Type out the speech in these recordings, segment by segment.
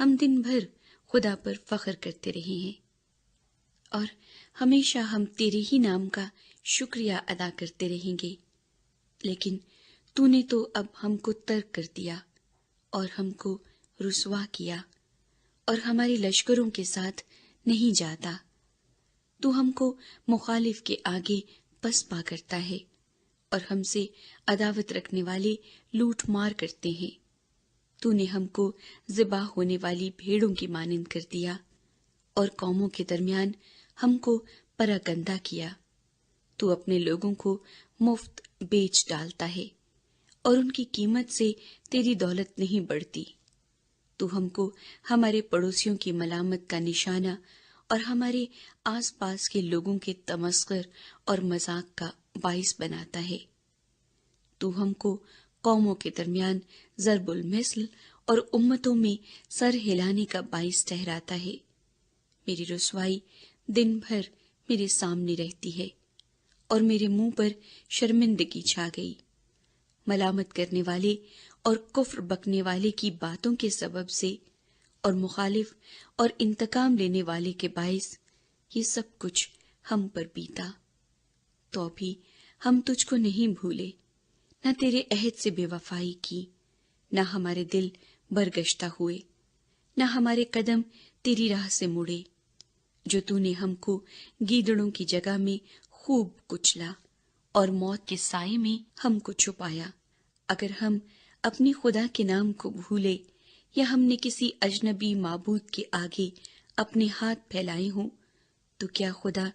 ہم دن بھر خدا پر فخر کرتے رہے ہیں اور ہمیشہ ہم تیرے ہی نام کا شکریہ ادا کرتے رہیں گے، لیکن تو نے تو اب ہم کو ترک کر دیا اور ہم کو رسوا کیا اور ہمارے لشکروں کے ساتھ نہیں جاتا۔ تو ہم کو مخالف کے آگے پس پا کرتا ہے اور ہم سے عداوت رکھنے والے لوٹ مار کرتے ہیں۔ تو نے ہم کو ذبح ہونے والی بھیڑوں کی مانند کر دیا اور قوموں کے درمیان ہم کو پراگندہ کیا۔ تو اپنے لوگوں کو مفت بیچ ڈالتا ہے اور ان کی قیمت سے تیری دولت نہیں بڑھتی۔ تو ہم کو ہمارے پڑوسیوں کی ملامت کا نشانہ اور ہمارے آس پاس کے لوگوں کے تمسخر اور مذاق کا باعث بناتا ہے۔ تو ہم کو قوموں کے درمیان ضرب المثل اور امتوں میں سر ہلانے کا باعث ٹھہراتا ہے۔ میری رسوائی دن بھر میرے سامنے رہتی ہے اور میرے منہ پر شرمندگی چھا گئی۔ ملامت کرنے والے اور کفر بکنے والے کی باتوں کے سبب سے اور مخالف اور انتقام لینے والے کے باعث یہ سب کچھ ہم پر بیتا۔ تو بھی ہم تجھ کو نہیں بھولے، نہ تیرے عہد سے بے وفائی کی، نہ ہمارے دل برگشتہ ہوئے، نہ ہمارے قدم تیری راہ سے مڑے۔ جو تو نے ہم کو گیدڑوں کی جگہ میں خوب کچلا اور موت کے سائے میں ہم کو چھپایا۔ اگر ہم اپنی خدا کے نام کو بھولے یا ہم نے کسی اجنبی معبود کے آگے اپنے ہاتھ پھیلائے ہوں تو کیا خدا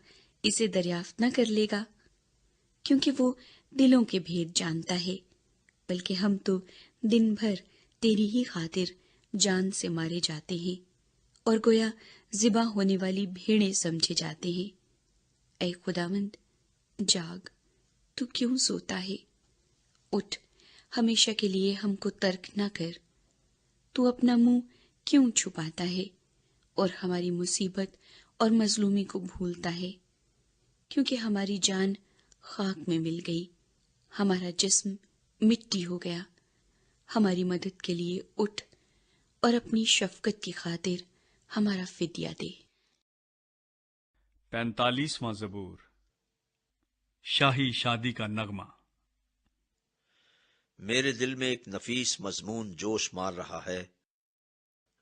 اسے دریافت نہ کر لے گا؟ کیونکہ وہ دلوں کے بھید جانتا ہے، بلکہ ہم تو دن بھر تیری ہی خاطر جان سے مارے جاتے ہیں اور گویا ذبح ہونے والی بھیڑیں سمجھے جاتے ہیں۔ اے خداوند، جاگ، تو کیوں سوتا ہے؟ اٹھ، ہمیشہ کے لیے ہم کو ترک نہ کر۔ تو اپنا منہ کیوں چھپاتا ہے اور ہماری مصیبت اور مظلومی کو بھولتا ہے؟ کیونکہ ہماری جان خاک میں مل گئی، ہمارا جسم مٹی ہو گیا۔ ہماری مدد کے لیے اٹھ اور اپنی شفقت کی خاطر ہمارا فدیہ دے۔ 45واں زبور، شاہی شادی کا نغمہ۔ میرے دل میں ایک نفیس مضمون جوش مار رہا ہے،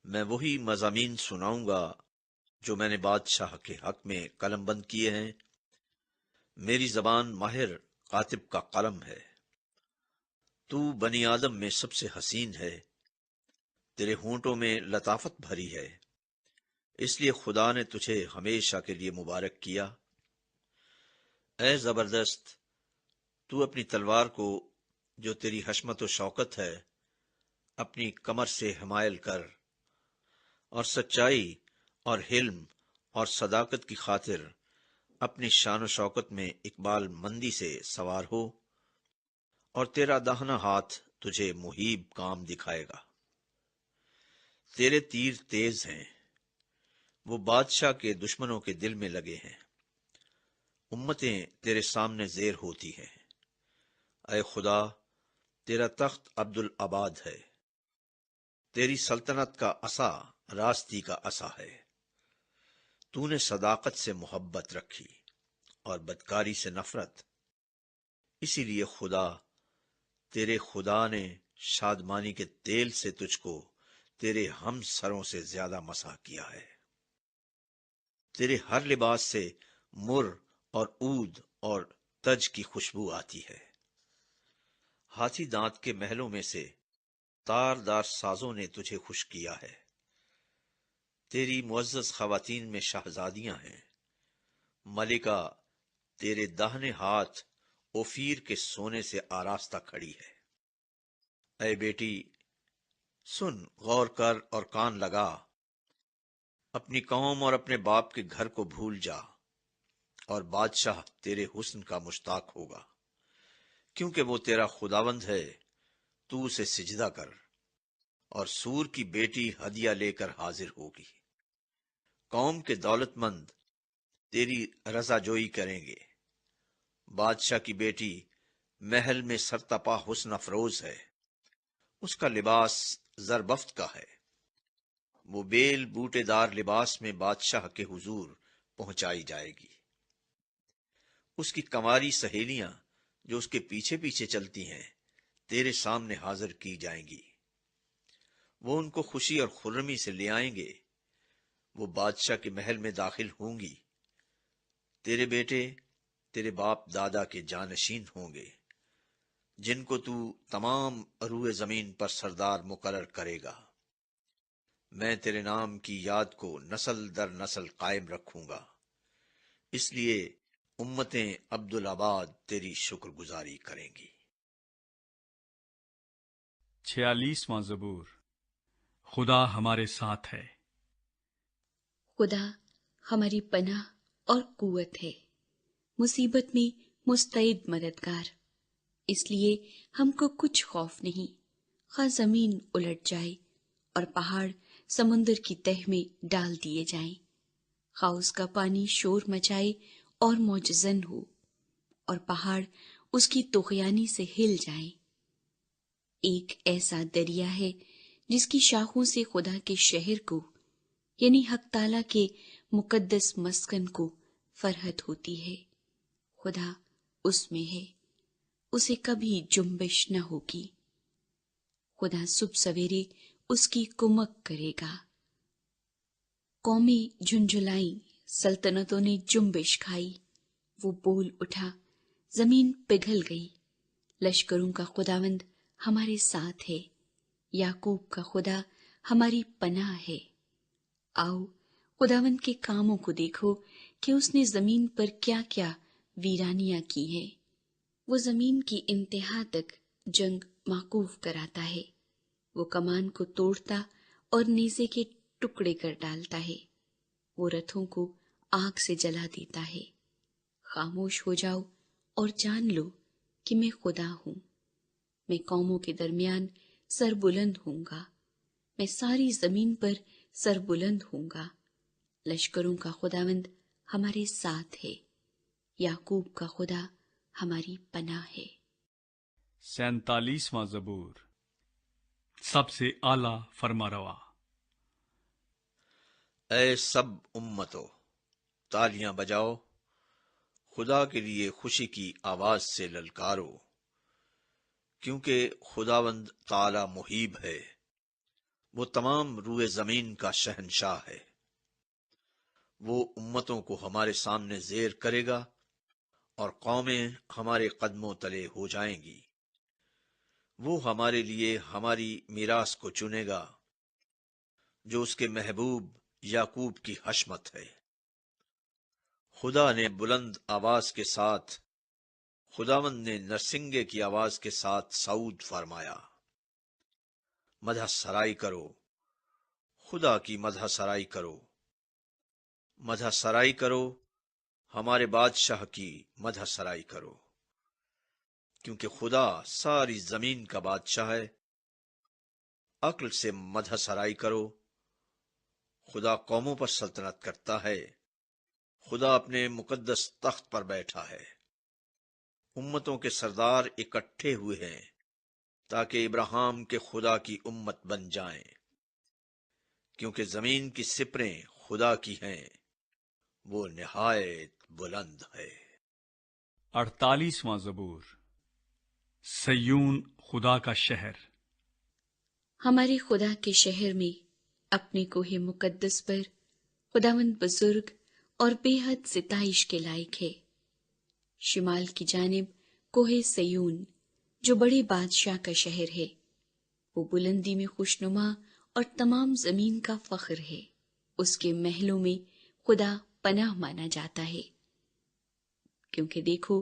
میں وہی مضامین سناؤں گا جو میں نے بادشاہ کے حق میں قلم بند کیے ہیں۔ میری زبان ماہر کاتب کا قلم ہے۔ تو بنی آدم میں سب سے حسین ہے، تیرے ہونٹوں میں لطافت بھری ہے، اس لیے خدا نے تجھے ہمیشہ کے لیے مبارک کیا۔ اے زبردست، تو اپنی تلوار کو جو تیری حشمت و شوکت ہے اپنی کمر سے حمائل کر، اور سچائی اور حلم اور صداقت کی خاطر اپنی شان و شوکت میں اقبال مندی سے سوار ہو، اور تیرا داہنا ہاتھ تجھے محیب کام دکھائے گا۔ تیرے تیر تیز ہیں، وہ بادشاہ کے دشمنوں کے دل میں لگے ہیں، امتیں تیرے سامنے زیر ہوتی ہیں۔ اے خدا، تیرا تخت عبدالآباد ہے، تیری سلطنت کا عصا راستی کا عصا ہے۔ تو نے صداقت سے محبت رکھی اور بدکاری سے نفرت، اسی لیے خدا تیرے خدا نے شادمانی کے تیل سے تجھ کو تیرے ہم سروں سے زیادہ مسح کیا ہے۔ تیرے ہر لباس سے مر اور عود اور تج کی خوشبو آتی ہے۔ ہاتھی دانت کے محلوں میں سے تار دار سازوں نے تجھے خوش کیا ہے۔ تیری معزز خواتین میں شہزادیاں ہیں، ملکہ تیرے داہنے ہاتھ اوفیر کے سونے سے آراستہ کھڑی ہے۔ اے بیٹی، سن، غور کر اور کان لگا، اپنی قوم اور اپنے باپ کے گھر کو بھول جا، اور بادشاہ تیرے حسن کا مشتاق ہوگا، کیونکہ وہ تیرا خداوند ہے۔ تو اسے سجدہ کر، اور سور کی بیٹی ہدیہ لے کر حاضر ہوگی۔ قوم کے دولت مند تیری رضا جوئی کریں گے۔ بادشاہ کی بیٹی محل میں سرتپا حسن افروز ہے، اس کا لباس زربفت کا ہے، وہ بیل بوٹے دار لباس میں بادشاہ کے حضور پہنچائی جائے گی۔ اس کی کنواری سہیلیاں جو اس کے پیچھے پیچھے چلتی ہیں تیرے سامنے حاضر کی جائیں گی۔ وہ ان کو خوشی اور خرمی سے لے آئیں گے۔ وہ بادشاہ کے محل میں داخل ہوں گی۔ تیرے بیٹے تیرے باپ دادا کے جانشین ہوں گے، جن کو تو تمام عروہ زمین پر سردار مقرر کرے گا۔ میں تیرے نام کی یاد کو نسل در نسل قائم رکھوں گا، اس لیے امتیں عبدالآباد تیری شکر گزاری کریں گی۔ 46واں زبور۔ خدا ہمارے ساتھ ہے۔ خدا ہماری پناہ اور قوت ہے، مصیبت میں مستعد مددگار۔ اس لیے ہم کو کچھ خوف نہیں، خواہ زمین الٹ جائے اور پہاڑ سمندر کی تہ میں ڈال دیے جائیں، خواہ اس کا پانی شور مچائے اور موج زن ہو اور پہاڑ اس کی طغیانی سے ہل جائیں۔ ایک ایسا دریا ہے جس کی شاخوں سے خدا کے شہر کو، یعنی حق تعالیٰ کے مقدس مسکن کو فرحت ہوتی ہے۔ خدا اس میں ہے، اسے کبھی جنبش نہ ہوگی۔ خدا صبح سویرے اس کی کمک کرے گا۔ قومیں جھنجھلائیں، سلطنتوں نے جنبش کھائی۔ وہ بول اٹھا، زمین پگھل گئی۔ لشکروں کا خداوند ہمارے ساتھ ہے، یعقوب کا خدا ہماری پناہ ہے۔ آؤ خداوند کے کاموں کو دیکھو کہ اس نے زمین پر کیا کیا ویرانیاں کی ہیں۔ وہ زمین کی انتہا تک جنگ موقوف کراتا ہے۔ وہ کمان کو توڑتا اور نیزے کے ٹکڑے کر ڈالتا ہے۔ وہ رتھوں کو آگ سے جلا دیتا ہے۔ خاموش ہو جاؤ اور جان لو کہ میں خدا ہوں۔ میں قوموں کے درمیان سر بلند ہوں گا، میں ساری زمین پر سر بلند ہوں گا۔ لشکروں کا خداوند ہمارے ساتھ ہے، یعقوب کا خدا ہماری پناہ ہے۔ 47واں زبور۔ سب سے اعلیٰ فرما روا۔ اے سب امتو، تالیاں بجاؤ، خدا کے لیے خوشی کی آواز سے للکارو، کیونکہ خداوند تعالی محیب ہے، وہ تمام روئے زمین کا شہنشاہ ہے۔ وہ امتوں کو ہمارے سامنے زیر کرے گا اور قومیں ہمارے قدموں تلے ہو جائیں گی۔ وہ ہمارے لیے ہماری میراث کو چنے گا، جو اس کے محبوب یعقوب کی حشمت ہے۔ خدا نے بلند آواز کے ساتھ، خداوند نے نرسنگے کی آواز کے ساتھ صعود فرمایا۔ مدح سرائی کرو، خدا کی مدح سرائی کرو، مدح سرائی کرو، ہمارے بادشاہ کی مدح سرائی کرو، کیونکہ خدا ساری زمین کا بادشاہ ہے۔ عقل سے مدح سرائی کرو، خدا قوموں پر سلطنت کرتا ہے، خدا اپنے مقدس تخت پر بیٹھا ہے۔ امتوں کے سردار اکٹھے ہوئے ہیں تاکہ ابراہیم کے خدا کی امت بن جائیں، کیونکہ زمین کی سپریں خدا کی ہیں، وہ نہایت بلند ہے۔ 48واں زبور۔ سیون خدا کا شہر۔ ہمارے خدا کے شہر میں اپنے کوہ مقدس پر خداوند بزرگ اور بے حد ستائش کے لائق ہے۔ شمال کی جانب کوہ سیون جو بڑے بادشاہ کا شہر ہے، وہ بلندی میں خوشنما اور تمام زمین کا فخر ہے۔ اس کے محلوں میں خدا پناہ مانا جاتا ہے، کیونکہ دیکھو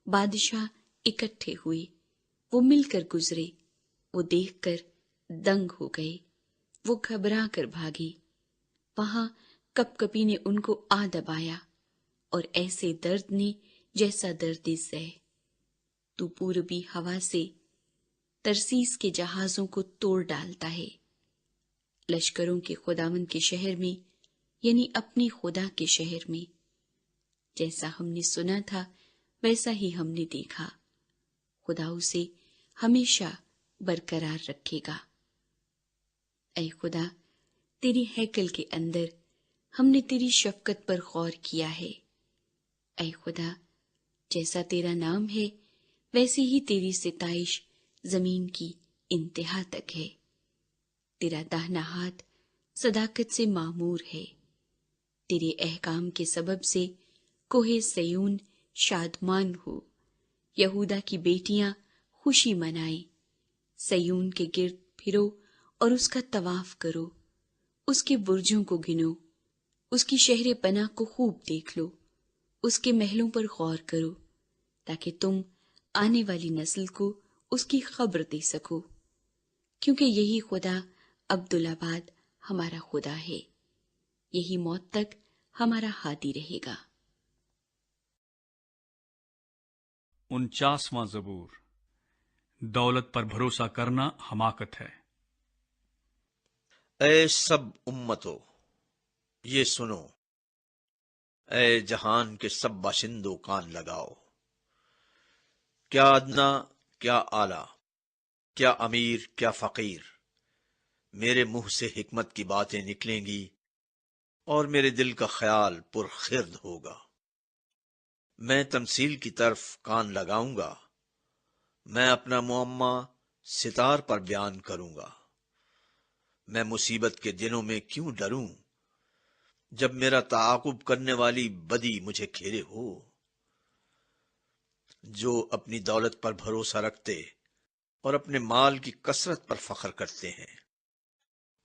بادشاہ اکٹھے ہوئے، وہ مل کر گزرے، وہ دیکھ کر دنگ ہو گئے، وہ گھبرا کر بھاگے۔ وہاں کپ کپی نے ان کو آ دبایا اور ایسے درد نے جیسا درد زہ۔ تو پوربی ہوا سے ترسیس کے جہازوں کو توڑ ڈالتا ہے۔ لشکروں کے خداوند کے شہر میں، یعنی اپنی خدا کے شہر میں، جیسا ہم نے سنا تھا ویسا ہی ہم نے دیکھا، خدا اسے ہمیشہ برقرار رکھے گا۔ اے خدا، تیری ہیکل کے اندر ہم نے تیری شفقت پر غور کیا ہے۔ اے خدا، جیسا تیرا نام ہے ویسے ہی تیری ستائش زمین کی انتہا تک ہے۔ تیرا داہنا ہاتھ صداقت سے معمور ہے۔ تیرے احکام کے سبب سے کوہ سیون شادمان ہو، یہودا کی بیٹیاں خوشی منائیں۔ سیون کے گرد پھرو اور اس کا طواف کرو، اس کے برجوں کو گنو، اس کی شہر پناہ کو خوب دیکھ لو، اس کے محلوں پر غور کرو، تاکہ تم آنے والی نسل کو اس کی خبر دے سکو، کیونکہ یہی خدا عبدالآباد ہمارا خدا ہے، یہی موت تک ہمارا ہادی رہے گا۔ 49واں زبور۔ دولت پر بھروسہ کرنا حماقت ہے۔ اے سب امتو، یہ سنو، اے جہان کے سب باشندوں کان لگاؤ۔ کیا ادنا کیا اعلیٰ، کیا امیر کیا فقیر، میرے منہ سے حکمت کی باتیں نکلیں گی اور میرے دل کا خیال پرخرد ہوگا۔ میں تمثیل کی طرف کان لگاؤں گا، میں اپنا معمہ ستار پر بیان کروں گا۔ میں مصیبت کے دنوں میں کیوں ڈروں، جب میرا تعاقب کرنے والی بدی مجھے گھیرے ہو۔ جو اپنی دولت پر بھروسہ رکھتے اور اپنے مال کی کثرت پر فخر کرتے ہیں،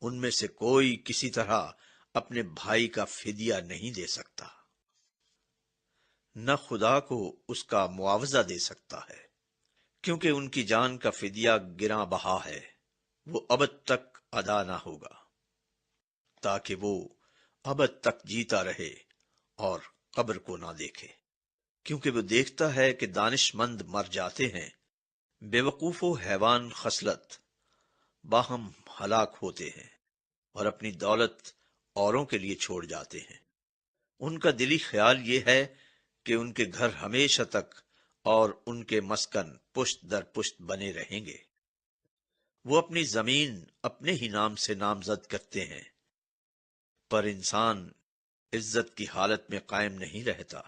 ان میں سے کوئی کسی طرح اپنے بھائی کا فدیہ نہیں دے سکتا، نہ خدا کو اس کا معاوضہ دے سکتا ہے، کیونکہ ان کی جان کا فدیہ گراں بہا ہے، وہ ابد تک ادا نہ ہوگا، تاکہ وہ ابد تک جیتا رہے اور قبر کو نہ دیکھے، کیونکہ وہ دیکھتا ہے کہ دانش مند مر جاتے ہیں، بے وقوف و حیوان خصلت باہم ہلاک ہوتے ہیں اور اپنی دولت اوروں کے لیے چھوڑ جاتے ہیں۔ ان کا دلی خیال یہ ہے کہ ان کے گھر ہمیشہ تک اور ان کے مسکن پشت در پشت بنے رہیں گے۔ وہ اپنی زمین اپنے ہی نام سے نامزد کرتے ہیں، پر انسان عزت کی حالت میں قائم نہیں رہتا۔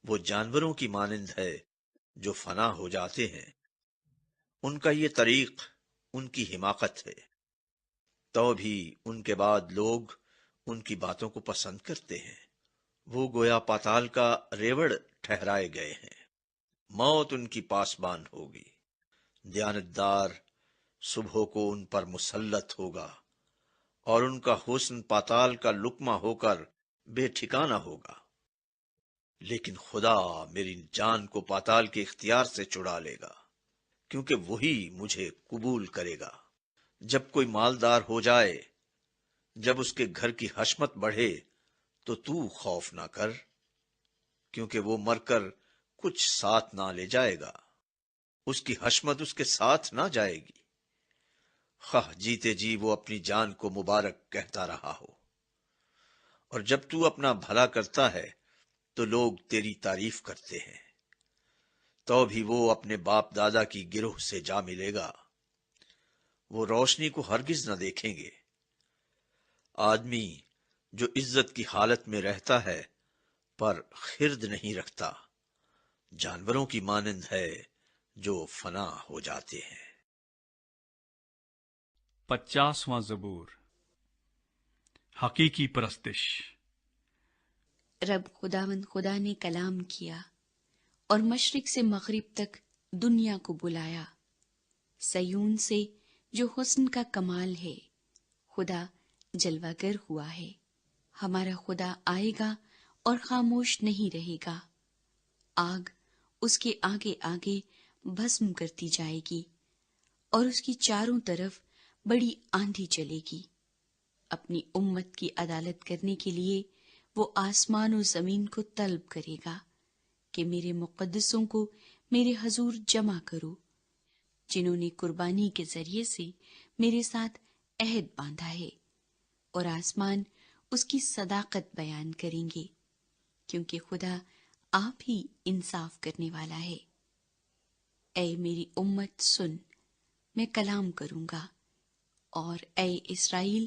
وہ جانوروں کی مانند ہے جو فنا ہو جاتے ہیں، ان کا یہ طریق ان کی حماقت ہے، تو بھی ان کے بعد لوگ ان کی باتوں کو پسند کرتے ہیں۔ وہ گویا پاتال کا ریوڑ ٹھہرائے گئے ہیں، موت ان کی پاسبان ہوگی، دیانتدار صبح کو ان پر مسلط ہوگا، اور ان کا حسن پاتال کا لقمہ ہو کر بے ٹھکانہ ہوگا۔ لیکن خدا میری جان کو پاتال کے اختیار سے چھڑا لے گا، کیونکہ وہی مجھے قبول کرے گا۔ جب کوئی مالدار ہو جائے، جب اس کے گھر کی حشمت بڑھے، تو خوف نہ کر، کیونکہ وہ مر کر کچھ ساتھ نہ لے جائے گا، اس کی حشمت اس کے ساتھ نہ جائے گی، خواہ جیتے جی وہ اپنی جان کو مبارک کہتا رہا ہو۔ اور جب تو اپنا بھلا کرتا ہے تو لوگ تیری تعریف کرتے ہیں، تو بھی وہ اپنے باپ دادا کی گروہ سے جا ملے گا، وہ روشنی کو ہرگز نہ دیکھیں گے۔ آدمی جو عزت کی حالت میں رہتا ہے پر خرد نہیں رکھتا، جانوروں کی مانند ہے جو فنا ہو جاتے ہیں۔ 50واں زبور۔ حقیقی پرستش۔ رب خداوند خدا نے کلام کیا اور مشرق سے مغرب تک دنیا کو بلایا۔ سیون سے جو حسن کا کمال ہے، خدا جلوہ گر ہوا ہے۔ ہمارا خدا آئے گا اور خاموش نہیں رہے گا۔ آگ اس کے آگے آگے بھسم کرتی جائے گی اور اس کی چاروں طرف بڑی آندھی چلے گی۔ اپنی امت کی عدالت کرنے کے لیے وہ آسمان و زمین کو طلب کرے گا کہ میرے مقدسوں کو میرے حضور جمع کرو، جنہوں نے قربانی کے ذریعے سے میرے ساتھ عہد باندھا ہے، اور آسمان اس کی صداقت بیان کریں گے، کیونکہ خدا آپ ہی انصاف کرنے والا ہے۔ اے میری امت سن، میں کلام کروں گا، اور اے اسرائیل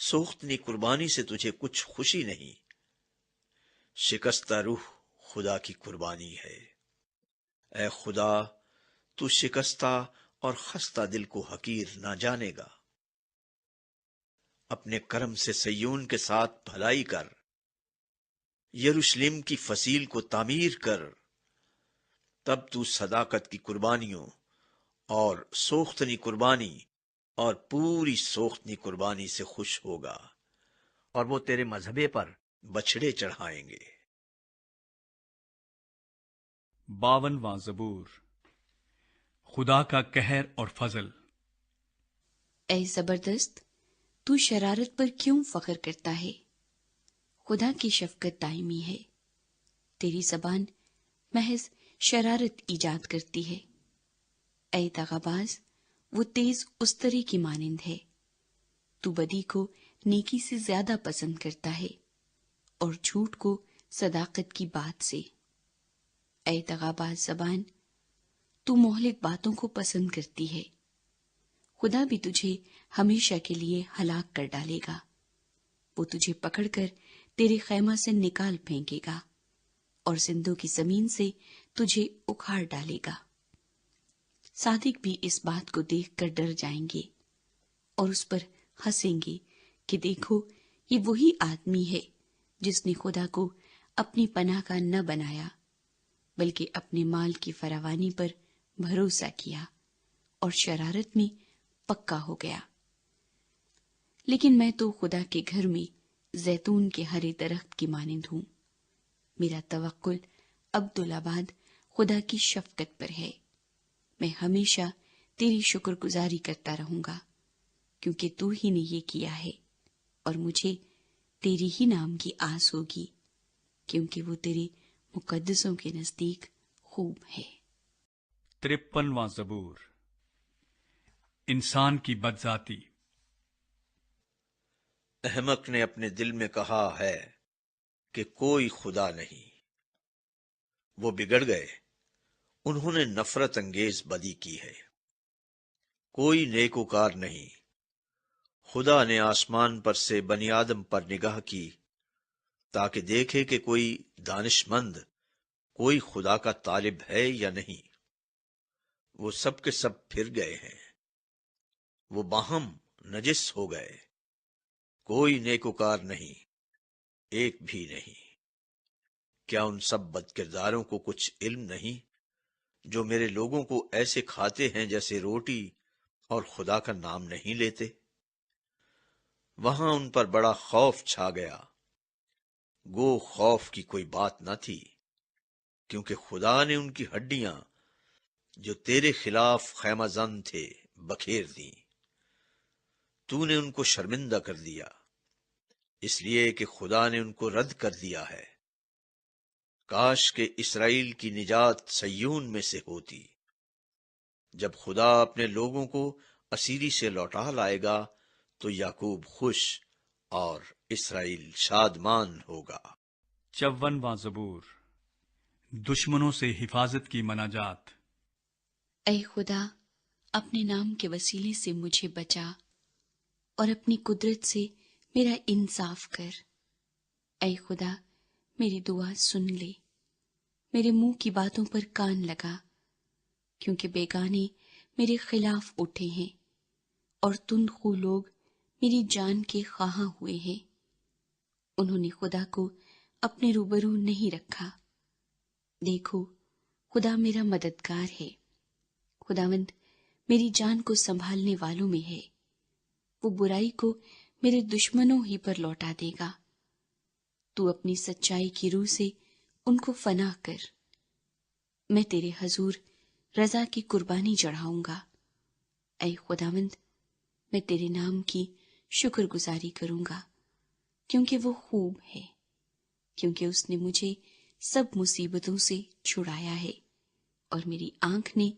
سوختنی قربانی سے تجھے کچھ خوشی نہیں، شکستہ روح خدا کی قربانی ہے۔ اے خدا، تو شکستہ اور خستہ دل کو حقیر نہ جانے گا۔ اپنے کرم سے صیون کے ساتھ بھلائی کر، یروشلم کی فصیل کو تعمیر کر، تب تو صداقت کی قربانیوں اور سوختنی قربانی اور پوری سوختنی قربانی سے خوش ہوگا، اور وہ تیرے مذہبے پر بچھڑے چڑھائیں گے۔ 52واں زبور۔ خدا کا قہر اور فضل۔ اے زبردست، تو شرارت پر کیوں فخر کرتا ہے؟ خدا کی شفقت دائمی ہے، تیری زبان محض شرارت ایجاد کرتی ہے۔ اے دغاباز، وہ تیز استری کی مانند ہے، تو بدی کو نیکی سے زیادہ پسند کرتا ہے اور جھوٹ کو صداقت کی بات سے۔ اے دغاباز زبان، تو مہلک باتوں کو پسند کرتی ہے، خدا بھی تجھے ہمیشہ کے لیے ہلاک کر ڈالے گا، وہ تجھے پکڑ کر تیرے خیمہ سے نکال پھینکے گا اور زندوں کی زمین سے تجھے اکھاڑ ڈالے گا۔ صادق بھی اس بات کو دیکھ کر ڈر جائیں گے اور اس پر ہنسیں گے کہ دیکھو، یہ وہی آدمی ہے جس نے خدا کو اپنی پناہ کا نہ بنایا بلکہ اپنے مال کی فراوانی پر بھروسہ کیا اور شرارت میں پکا ہو گیا۔ لیکن میں تو خدا کے گھر میں زیتون کے ہرے درخت کی مانند ہوں، میرا توکل عبدالآباد خدا کی شفقت پر ہے۔ میں ہمیشہ تیری شکر گزاری کرتا رہوں گا، کیونکہ تو ہی نے یہ کیا ہے، اور مجھے تیری ہی نام کی آس ہوگی، کیونکہ وہ تیرے مقدسوں کے نزدیک خوب ہے۔ 53واں زبور۔ انسان کی بدذاتی۔ احمق نے اپنے دل میں کہا ہے کہ کوئی خدا نہیں۔ وہ بگڑ گئے، انہوں نے نفرت انگیز بدی کی ہے۔ کوئی نیکوکار نہیں۔ خدا نے آسمان پر سے بنی آدم پر نگاہ کی تاکہ دیکھے کہ کوئی دانش مند، کوئی خدا کا طالب ہے یا نہیں۔ وہ سب کے سب پھر گئے ہیں، وہ باہم نجس ہو گئے، کوئی نیکوکار نہیں، ایک بھی نہیں۔ کیا ان سب بد کرداروں کو کچھ علم نہیں، جو میرے لوگوں کو ایسے کھاتے ہیں جیسے روٹی اور خدا کا نام نہیں لیتے؟ وہاں ان پر بڑا خوف چھا گیا، گو خوف کی کوئی بات نہ تھی، کیونکہ خدا نے ان کی ہڈیاں جو تیرے خلاف خیمہ زن تھے بکھیر دیں۔ تو نے ان کو شرمندہ کر دیا، اس لیے کہ خدا نے ان کو رد کر دیا ہے۔ کاش کہ اسرائیل کی نجات صیون میں سے ہوتی۔ جب خدا اپنے لوگوں کو اسیری سے لوٹا لائے گا تو یعقوب خوش اور اسرائیل شادمان ہوگا۔ 54واں زبور۔ دشمنوں سے حفاظت کی مناجات۔ اے خدا، اپنے نام کے وسیلے سے مجھے بچا اور اپنی قدرت سے میرا انصاف کر۔ اے خدا، میری دعا سن لے، میرے منہ کی باتوں پر کان لگا، کیونکہ بیگانے میرے خلاف اٹھے ہیں اور تند خو لوگ میری جان کے خواہاں ہوئے ہیں۔ انہوں نے خدا کو اپنے روبرو نہیں رکھا۔ دیکھو، خدا میرا مددگار ہے، خداوند میری جان کو سنبھالنے والوں میں ہے۔ وہ برائی کو میرے دشمنوں ہی پر لوٹا دے گا۔ تو اپنی سچائی کی روح سے ان کو فنا کر۔ میں تیرے حضور رضا کی قربانی چڑھاؤں گا۔ اے خداوند، میں تیرے نام کی شکر گزاری کروں گا، کیونکہ وہ خوب ہے، کیونکہ اس نے مجھے سب مصیبتوں سے چھڑایا ہے اور میری آنکھ نے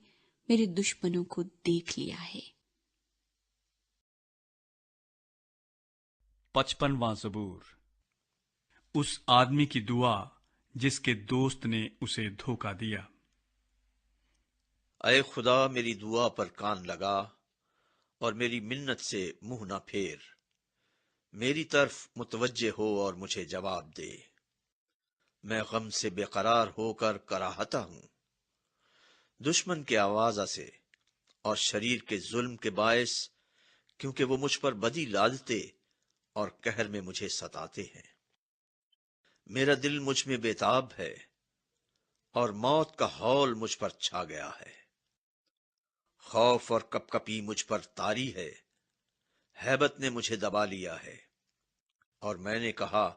میرے دشمنوں کو دیکھ لیا ہے۔ 55واں زبور۔ اس آدمی کی دعا جس کے دوست نے اسے دھوکہ دیا۔ اے خدا، میری دعا پر کان لگا اور میری منت سے منہ نہ پھیر۔ میری طرف متوجہ ہو اور مجھے جواب دے۔ میں غم سے بے قرار ہو کر کراہتا ہوں، دشمن کے آوازہ سے اور شریر کے ظلم کے باعث، کیونکہ وہ مجھ پر بدی لادتے اور قہر میں مجھے ستاتے ہیں۔ میرا دل مجھ میں بےتاب ہے اور موت کا ہول مجھ پر چھا گیا ہے۔ خوف اور کپکپی مجھ پر طاری ہے، ہیبت نے مجھے دبا لیا ہے، اور میں نے کہا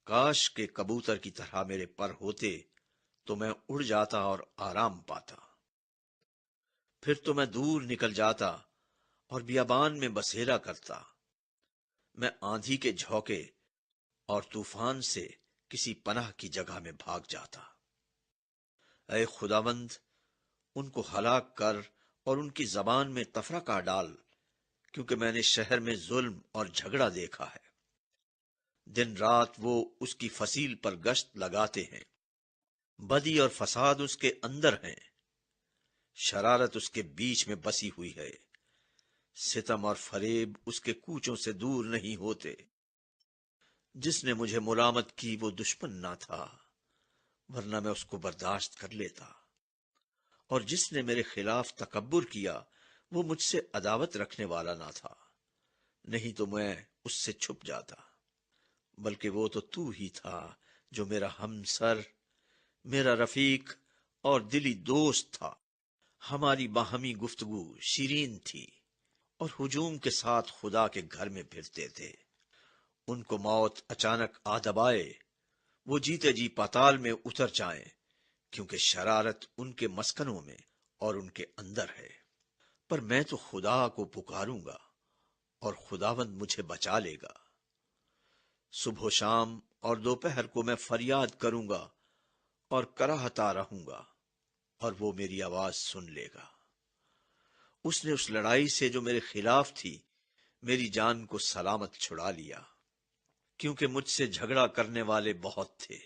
کاش کے کبوتر کی طرح میرے پر ہوتے تو میں اڑ جاتا اور آرام پاتا۔ پھر تو میں دور نکل جاتا اور بیابان میں بسیرا کرتا، میں آندھی کے جھونکے اور طوفان سے کسی پناہ کی جگہ میں بھاگ جاتا۔ اے خداوند، ان کو ہلاک کر اور ان کی زبان میں تفرقہ ڈال، کیونکہ میں نے شہر میں ظلم اور جھگڑا دیکھا ہے۔ دن رات وہ اس کی فصیل پر گشت لگاتے ہیں، بدی اور فساد اس کے اندر ہیں، شرارت اس کے بیچ میں بسی ہوئی ہے، ستم اور فریب اس کے کوچوں سے دور نہیں ہوتے۔ جس نے مجھے ملامت کی وہ دشمن نہ تھا، ورنہ میں اس کو برداشت کر لیتا، اور جس نے میرے خلاف تکبر کیا وہ مجھ سے عداوت رکھنے والا نہ تھا، نہیں تو میں اس سے چھپ جاتا۔ بلکہ وہ تو ہی تھا جو میرا ہمسر، میرا رفیق اور دلی دوست تھا۔ ہماری باہمی گفتگو شیرین تھی، اور ہجوم کے ساتھ خدا کے گھر میں پھرتے تھے۔ ان کو موت اچانک آ دبائے، وہ جیتے جی پاتال میں اتر جائیں، کیونکہ شرارت ان کے مسکنوں میں اور ان کے اندر ہے۔ پر میں تو خدا کو پکاروں گا اور خداوند مجھے بچا لے گا۔ صبح و شام اور دوپہر کو میں فریاد کروں گا اور کراہتا رہوں گا، اور وہ میری آواز سن لے گا۔ اس نے اس لڑائی سے جو میرے خلاف تھی میری جان کو سلامت چھڑا لیا، کیونکہ مجھ سے جھگڑا کرنے والے بہت تھے۔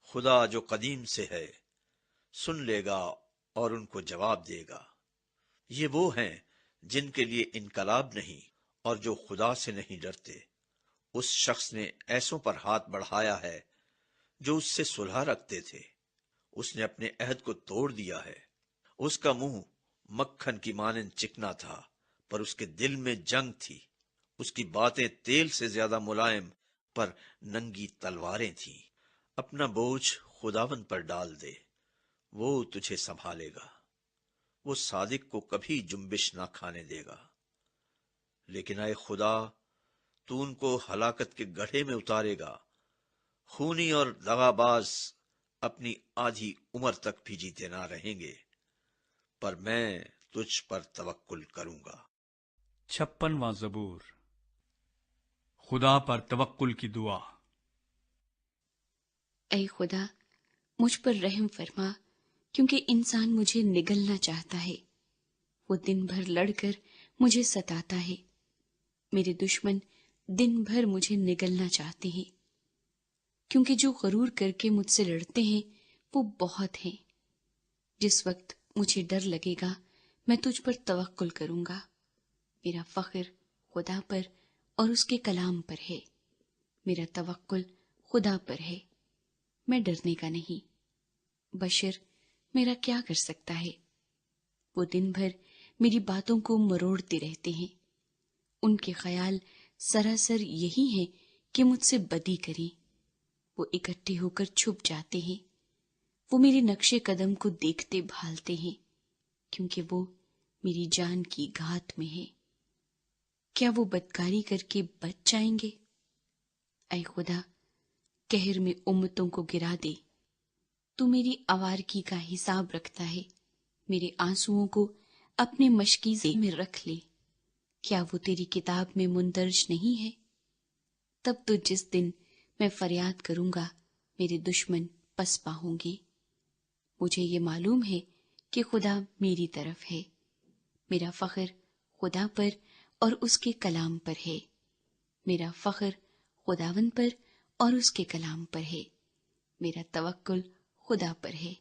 خدا جو قدیم سے ہے سن لے گا اور ان کو جواب دے گا۔ یہ وہ ہیں جن کے لیے انقلاب نہیں اور جو خدا سے نہیں ڈرتے۔ اس شخص نے ایسوں پر ہاتھ بڑھایا ہے جو اس سے صلح رکھتے تھے، اس نے اپنے عہد کو توڑ دیا ہے۔ اس کا منہ مکھن کی مانند چکنا تھا، پر اس کے دل میں جنگ تھی۔ اس کی باتیں تیل سے زیادہ ملائم، پر ننگی تلواریں تھیں۔ اپنا بوجھ خداوند پر ڈال دے، وہ تجھے سنبھالے گا۔ وہ صادق کو کبھی جنبش نہ کھانے دے گا۔ لیکن اے خدا، تو ان کو ہلاکت کے گڑھے میں اتارے گا۔ خونی اور دغاباز اپنی آدھی عمر تک بھی جیتے نہ رہیں گے، پر میں تجھ پر توکل کروں گا۔ 56واں زبور۔ خدا پر توکل کی دعا۔ اے خدا، مجھ پر رحم فرما، کیونکہ انسان مجھے نگلنا چاہتا ہے۔ وہ دن بھر لڑ کر مجھے ستاتا ہے۔ میرے دشمن دن بھر مجھے نگلنا چاہتے ہیں، کیونکہ جو غرور کر کے مجھ سے لڑتے ہیں وہ بہت ہیں۔ جس وقت مجھے ڈر لگے گا میں تجھ پر توکل کروں گا۔ میرا فخر خدا پر اور اس کے کلام پر ہے۔ میرا توکل خدا پر ہے، میں ڈرنے کا نہیں۔ بشر میرا کیا کر سکتا ہے؟ وہ دن بھر میری باتوں کو مروڑتے رہتے ہیں۔ ان کے خیال سراسر یہی ہیں کہ مجھ سے بدی کریں۔ وہ اکٹھے ہو کر چھپ جاتے ہیں۔ وہ میرے نقش قدم کو دیکھتے بھالتے ہیں، کیونکہ وہ میری جان کی گھات میں ہے۔ کیا وہ بدکاری کر کے بچ جائیں گے؟ اے خدا، قہر میں امتوں کو گرا دے۔ تو میری آوارگی کا حساب رکھتا ہے، میرے آنسوؤں کو اپنے مشکیزے میں رکھ لے۔ کیا وہ تیری کتاب میں مندرج نہیں ہے؟ تب تو جس دن میں فریاد کروں گا میرے دشمن پسپا ہوں گے۔ مجھے یہ معلوم ہے کہ خدا میری طرف ہے۔ میرا فخر خدا پر اور اس کے کلام پر ہے۔ میرا فخر خداوند پر اور اس کے کلام پر ہے۔ میرا توکل خدا پر ہے،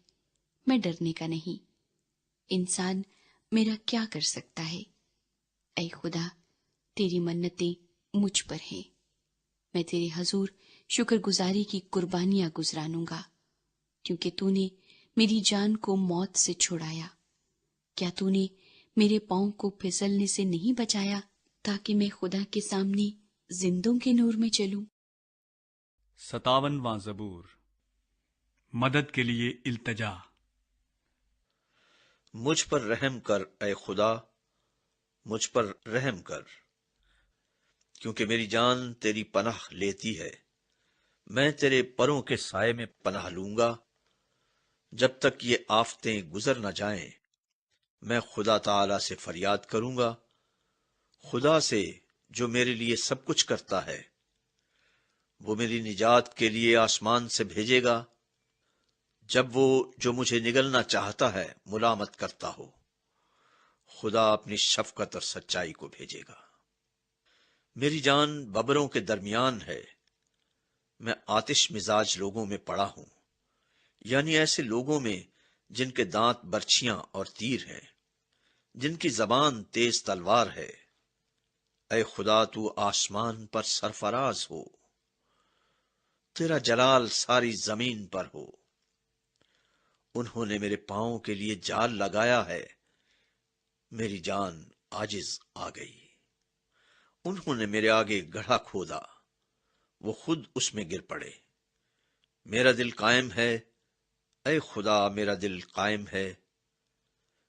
میں ڈرنے کا نہیں۔ انسان میرا کیا کر سکتا ہے؟ اے خدا، تیری منتیں مجھ پر ہیں۔ میں تیرے حضور شکر گزاری کی قربانیاں گزرانوں گا، کیونکہ تو نے میری جان کو موت سے چھڑایا۔ کیا تو نے میرے پاؤں کو پھسلنے سے نہیں بچایا تاکہ میں خدا کے سامنے زندوں کے نور میں چلوں؟ 57واں زبور۔ مدد کے لیے التجا۔ مجھ پر رحم کر اے خدا، مجھ پر رحم کر، کیونکہ میری جان تیری پناہ لیتی ہے۔ میں تیرے پروں کے سائے میں پناہ لوں گا۔ جب تک یہ آفتیں گزر نہ جائیں، میں خدا تعالی سے فریاد کروں گا، خدا سے جو میرے لیے سب کچھ کرتا ہے۔ وہ میری نجات کے لیے آسمان سے بھیجے گا جب وہ جو مجھے نگلنا چاہتا ہے ملامت کرتا ہو۔ خدا اپنی شفقت اور سچائی کو بھیجے گا۔ میری جان ببروں کے درمیان ہے، میں آتش مزاج لوگوں میں پڑا ہوں، یعنی ایسے لوگوں میں جن کے دانت برچھیاں اور تیر ہیں، جن کی زبان تیز تلوار ہے۔ اے خدا، تو آسمان پر سرفراز ہو، تیرا جلال ساری زمین پر ہو۔ انہوں نے میرے پاؤں کے لیے جال لگایا ہے، میری جان عاجز آ گئی۔ انہوں نے میرے آگے گڑھا کھودا، وہ خود اس میں گر پڑے۔ میرا دل قائم ہے، اے خدا میرا دل قائم ہے۔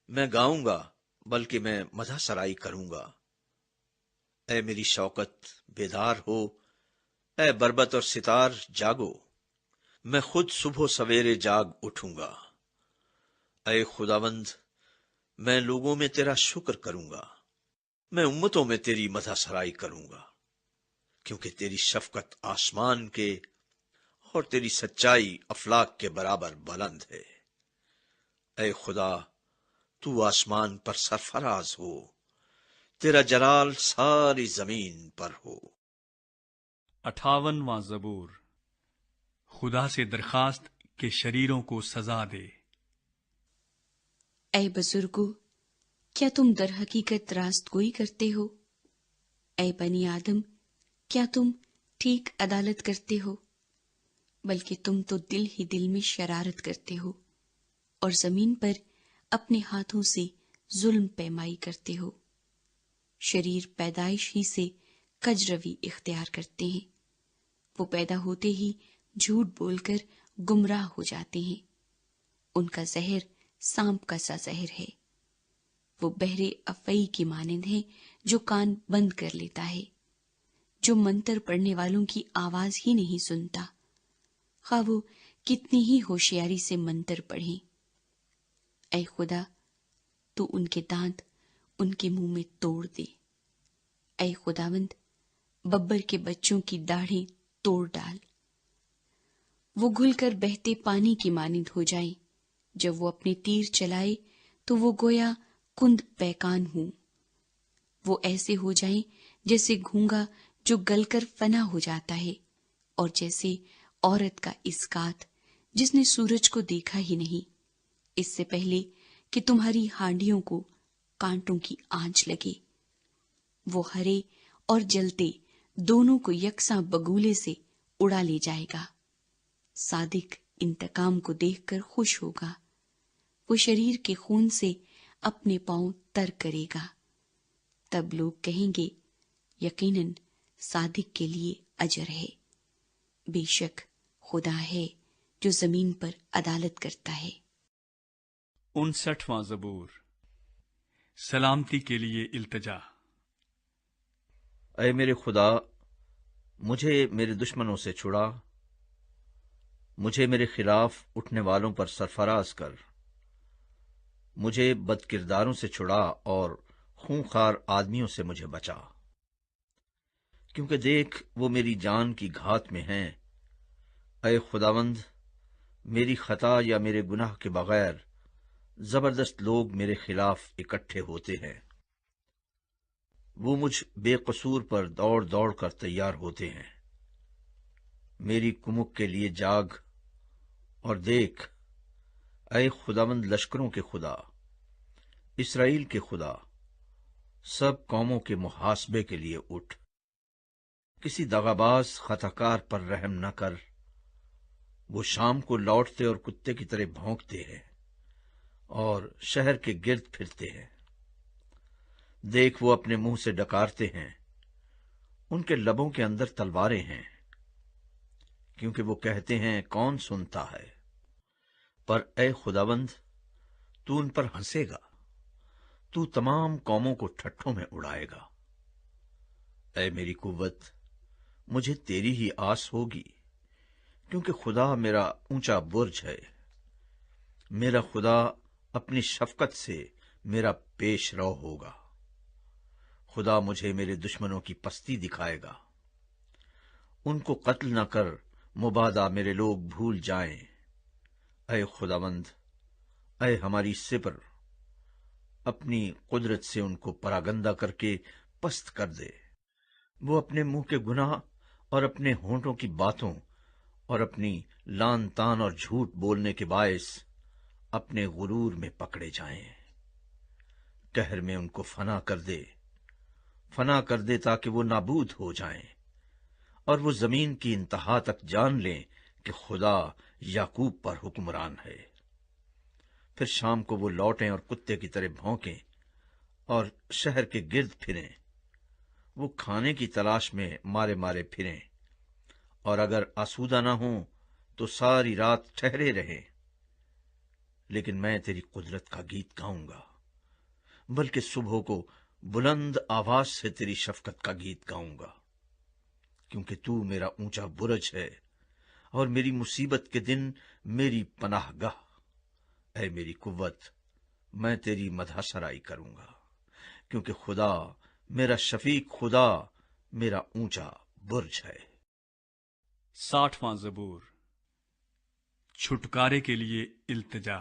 میں گاؤں گا، بلکہ میں مدح سرائی کروں گا۔ اے میری شوکت بیدار ہو، اے بربت اور ستار جاگو۔ میں خود صبح سویرے جاگ اٹھوں گا۔ اے خداوند، میں لوگوں میں تیرا شکر کروں گا، میں امتوں میں تیری مدح سرائی کروں گا، کیونکہ تیری شفقت آسمان کے اور تیری سچائی افلاک کے برابر بلند ہے۔ اے خدا، تو آسمان پر سرفراز ہو، تیرا جلال ساری زمین پر ہو۔ 58واں زبور۔ خدا سے درخواست کہ شریروں کو سزا دے۔ اے بزرگو، کیا تم در حقیقت راست گوئی کرتے ہو؟ اے بنی آدم، کیا تم ٹھیک عدالت کرتے ہو؟ بلکہ تم تو دل ہی دل میں شرارت کرتے ہو، اور زمین پر اپنے ہاتھوں سے ظلم پیمائی کرتے ہو۔ شریر پیدائش ہی سے کج روی اختیار کرتے ہیں، وہ پیدا ہوتے ہی جھوٹ بول کر گمراہ ہو جاتے ہیں۔ ان کا زہر سانپ کا سا زہر ہے، وہ بہرے افعی کی مانند ہے جو کان بند کر لیتا ہے، جو منتر پڑھنے والوں کی آواز ہی نہیں سنتا، خواہ وہ کتنی ہی ہوشیاری سے منتر پڑھیں۔ اے خدا، تو ان کے دانت ان کے منہ میں توڑ دے۔ اے خداوند، ببر کے بچوں کی داڑھیں توڑ ڈال، وہ گھل کر بہتے پانی کی مانند ہو جائیں۔ جب وہ اپنے تیر چلائے تو وہ گویا کند پیکان ہوں، وہ ایسے ہو جائیں جیسے گھونگا جو گل کر فنا ہو جاتا ہے، اور جیسے عورت کا اسکات جس نے سورج کو دیکھا ہی نہیں، اس سے پہلے کہ تمہاری ہانڈیوں کو کانٹوں کی آنچ لگے۔ وہ ہرے اور جلتے دونوں کو یکساں بگولے سے اڑا لے جائے گا۔ صادق انتقام کو دیکھ کر خوش ہوگا، وہ شریر کے خون سے اپنے پاؤں تر کرے گا۔ تب لوگ کہیں گے، یقیناً صادق کے لیے اجر ہے۔ بے شک خدا ہے جو زمین پر عدالت کرتا ہے۔ 59واں زبور۔ سلامتی کے لیے التجا۔ اے میرے خدا، مجھے میرے دشمنوں سے چھڑا، مجھے میرے خلاف اٹھنے والوں پر سرفراز کر، مجھے بد کرداروں سے چھڑا اور خونخوار آدمیوں سے مجھے بچا، کیونکہ دیکھ وہ میری جان کی گھات میں ہیں۔ اے خداوند، میری خطا یا میرے گناہ کے بغیر زبردست لوگ میرے خلاف اکٹھے ہوتے ہیں، وہ مجھ بے قصور پر دوڑ دوڑ کر تیار ہوتے ہیں۔ میری کمک کے لیے جاگ اور دیکھ، اے خداوند لشکروں کے خدا، اسرائیل کے خدا، سب قوموں کے محاسبے کے لیے اٹھ۔ کسی دغاباز خطاکار پر رحم نہ کر، وہ شام کو لوٹتے اور کتے کی طرح بھونکتے ہیں اور شہر کے گرد پھرتے ہیں۔ دیکھ، وہ اپنے منہ سے ڈکارتے ہیں، ان کے لبوں کے اندر تلواریں ہیں، کیونکہ وہ کہتے ہیں کون سنتا ہے۔ پر اے خداوند، تو ان پر ہنسے گا، تو تمام قوموں کو ٹھٹھوں میں اڑائے گا۔ اے میری قوت، مجھے تیری ہی آس ہوگی، کیونکہ خدا میرا اونچا برج ہے۔ میرا خدا اپنی شفقت سے میرا پیش رو ہوگا۔ خدا مجھے میرے دشمنوں کی پستی دکھائے گا۔ ان کو قتل نہ کر، مبادا میرے لوگ بھول جائیں۔ اے خداوند، اے ہماری سپر، اپنی قدرت سے ان کو پراگندہ کر کے پست کر دے۔ وہ اپنے منہ کے گناہ اور اپنے ہونٹوں کی باتوں اور اپنی لان تان اور جھوٹ بولنے کے باعث اپنے غرور میں پکڑے جائیں۔ قہر میں ان کو فنا کر دے تاکہ وہ نابود ہو جائیں، اور وہ زمین کی انتہا تک جان لیں کہ خدا یعقوب پر حکمران ہے۔ پھر شام کو وہ لوٹیں اور کتے کی طرح بھونکیں اور شہر کے گرد پھریں۔ وہ کھانے کی تلاش میں مارے مارے پھریں، اور اگر آسودہ نہ ہوں تو ساری رات ٹھہرے رہیں۔ لیکن میں تیری قدرت کا گیت گاؤں گا، بلکہ صبح کو بلند آواز سے تیری شفقت کا گیت گاؤں گا، کیونکہ تو میرا اونچا برج ہے اور میری مصیبت کے دن میری پناہ گاہ۔ اے میری قوت، میں تیری مدح سرائی کروں گا، کیونکہ خدا میرا شفیق، خدا میرا اونچا برج ہے۔ 60واں زبور، چھٹکارے کے لیے التجا۔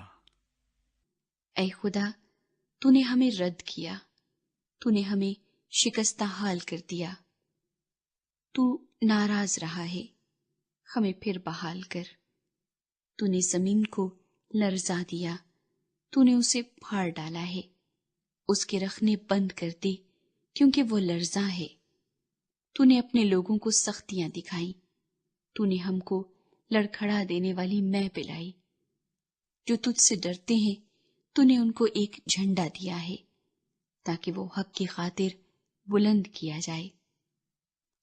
اے خدا، تو نے ہمیں رد کیا، تو نے ہمیں شکستہ حال کر دیا۔ تو ناراض رہا ہے، ہمیں پھر بحال کر۔ تو نے زمین کو لرزا دیا، تو نے اسے پھاڑ ڈالا ہے۔ اس کے رخنے بند کر دے، کیونکہ وہ لرزاں ہے۔ تو نے اپنے لوگوں کو سختیاں دکھائیں، تو نے ہم کو لڑکھڑا دینے والی مے پلائی۔ جو تجھ سے ڈرتے ہیں، تو نے ان کو ایک جھنڈا دیا ہے، تاکہ وہ حق کی خاطر بلند کیا جائے۔